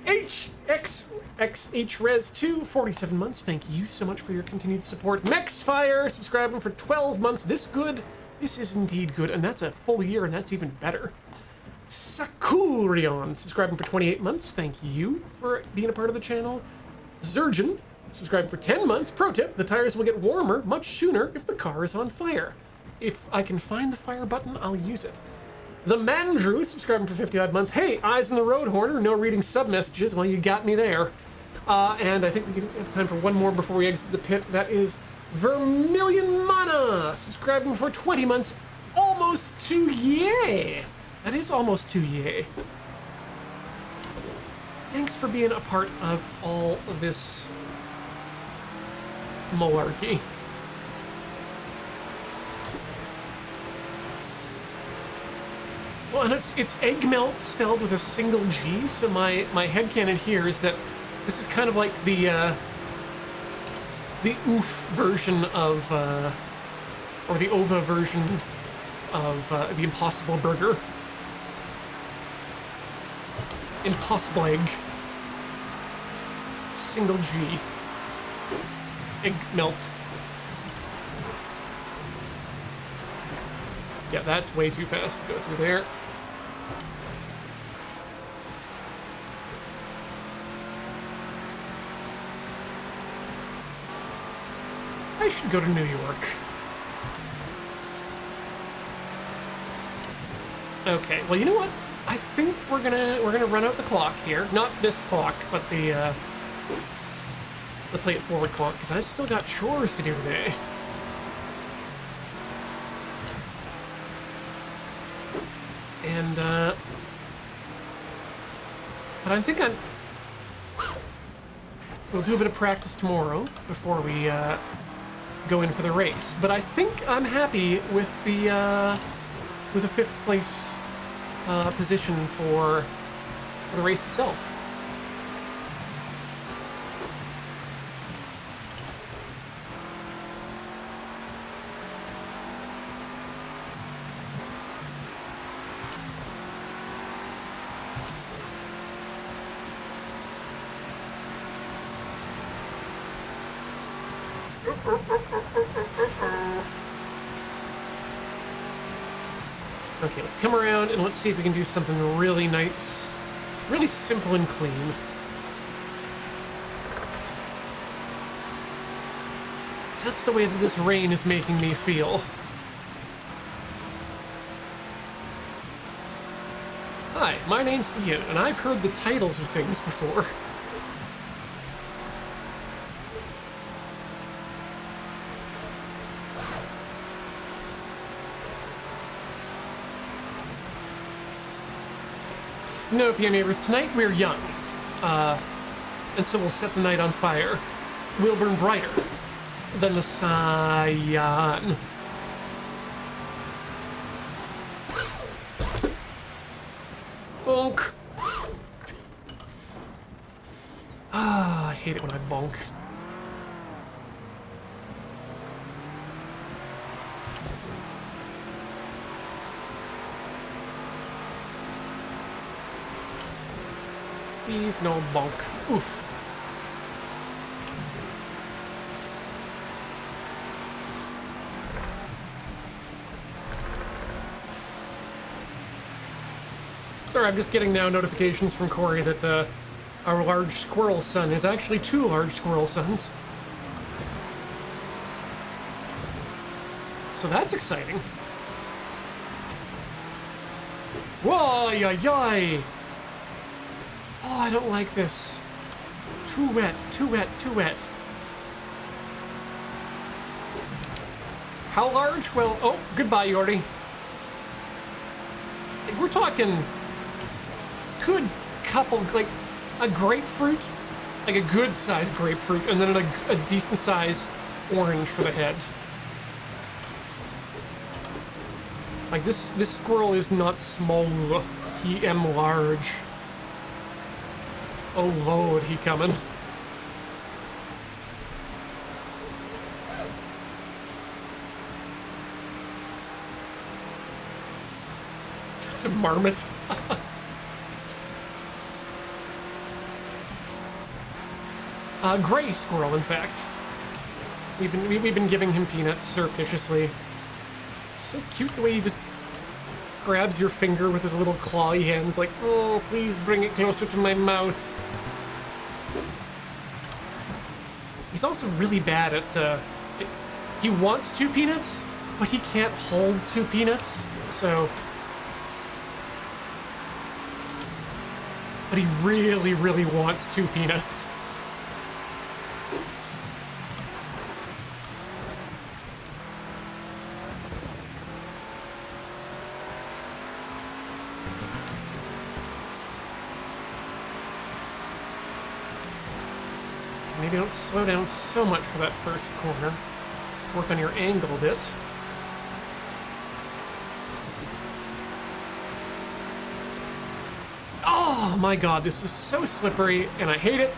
HXXHRes2, 47 months, thank you so much for your continued support. Mexfire, subscribing for 12 months, this is indeed good, and that's a full year, and that's even better. Sakurion, subscribing for 28 months, thank you for being a part of the channel. Zurgeon, subscribing for 10 months, pro tip, the tires will get warmer much sooner if the car is on fire. If I can find the fire button, I'll use it. The Mandrew, subscribing for 50 odd months. Hey, Eyes on the Road Horner, no reading sub messages. Well, you got me there. And I think we can have time for one more before we exit the pit. That is Vermilion Mana, subscribing for 20 months. Almost to yay. That is almost to yay. Thanks for being a part of all of this malarkey. Well, and it's egg melt spelled with a single G, so my headcanon here is that this is kind of like the oof version of, or the OVA version of the Impossible Burger. Impossible egg. Single G. Egg melt. Yeah, that's way too fast to go through there. I should go to New York. Okay, well, you know what? I think we're gonna run out the clock here. Not this clock, but the Play It Forward clock, because I've still got chores to do today. And but I think we'll do a bit of practice tomorrow before we go in for the race. But I think I'm happy with the fifth place position for the race itself. Okay, let's come around and let's see if we can do something really nice, really simple and clean. So that's the way that this rain is making me feel. Hi, my name's Ian, and I've heard the titles of things before. No, PM neighbors, tonight we're young, and so we'll set the night on fire. We'll burn brighter than the cyan. Bonk. Ah, I hate it when I bonk. Please, no bonk. Oof. Sorry, I'm just getting now notifications from Corey that our large squirrel son is actually 2 large squirrel sons. So that's exciting. Whoa, yay, yay. Oh, I don't like this. Too wet, too wet, too wet. How large? Well, oh, goodbye, Yordi. Like, we're talking good couple, like a grapefruit, like a good sized grapefruit, and then a decent sized orange for the head. Like this squirrel is not small, he am large. Oh Lord, he coming. It's a marmot. Gray squirrel, in fact. We've been giving him peanuts surreptitiously. It's so cute the way he just grabs your finger with his little clawy hands, like, oh, please bring it closer to my mouth. He's also really bad at, he wants 2 peanuts, but he can't hold 2 peanuts, so. But he really, really wants 2 peanuts. Maybe don't slow down so much for that first corner. Work on your angle a bit. Oh my god, this is so slippery, and I hate it.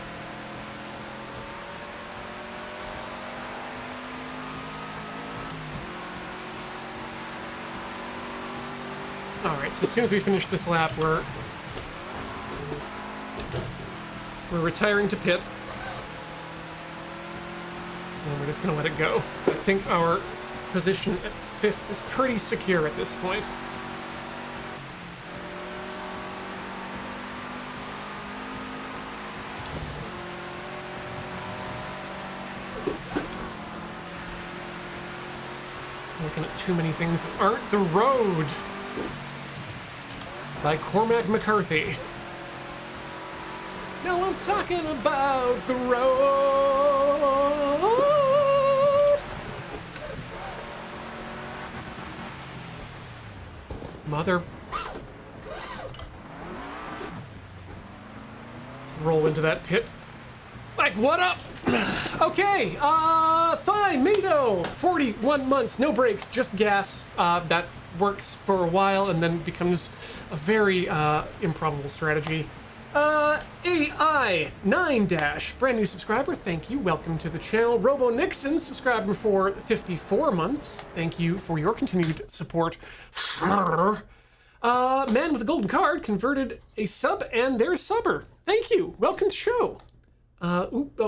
Alright, so as soon as we finish this lap, we're retiring to pit. And we're just gonna let it go. So I think our position at 5th is pretty secure at this point. Looking at too many things that aren't the road. By Cormac McCarthy. Now I'm talking about the road. Mother. Let's roll into that pit. Like, what up? Okay, fine, Mito. 41 months, no brakes, just gas. That works for a while and then becomes a very improbable strategy. AI 9-, brand new subscriber, thank you, welcome to the channel. Robo Nixon, subscriber for 54 months, thank you for your continued support. Man with a golden card converted a sub and their subber, thank you, welcome to the show.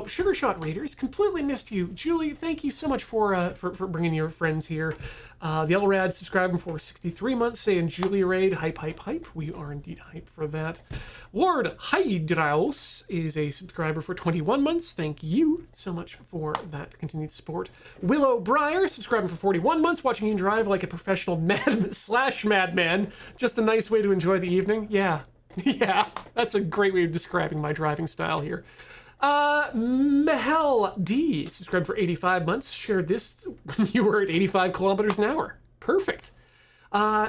Sugar Shot Raiders, completely missed you. Julie, thank you so much for bringing your friends here. The Elrad subscribing for 63 months, saying Julie Raid, hype, hype, hype. We are indeed hype for that. Lord Hydraus is a subscriber for 21 months. Thank you so much for that continued support. Willow Breyer, subscribing for 41 months, watching you drive like a professional madman. Just a nice way to enjoy the evening. Yeah, yeah, that's a great way of describing my driving style here. Mehel D, subscribed for 85 months, shared this when you were at 85 kilometers an hour. Perfect.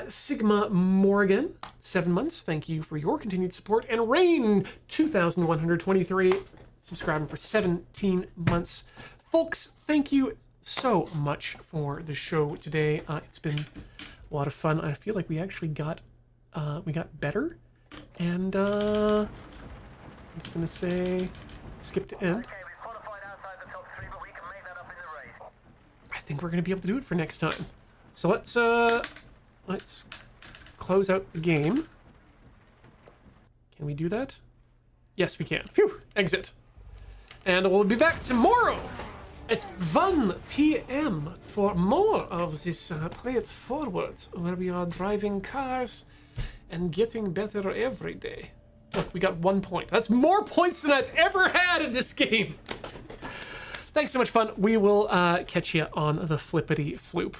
Sigma Morgan, 7 months, thank you for your continued support. And Rain, 2123, subscribing for 17 months. Folks, thank you so much for the show today. It's been a lot of fun. I feel like we actually got better. And, I'm just gonna say, skip to end. Okay, we've qualified outside the top 3, but we can make that up in the race. I think we're gonna be able to do it for next time. So let's close out the game. Can we do that? Yes, we can. Phew, exit. And we'll be back tomorrow at 1 p.m. for more of this Play It Forward, where we are driving cars and getting better every day. Look, we got 1 point. That's more points than I've ever had in this game. Thanks so much, fun. We will catch you on the flippity floop.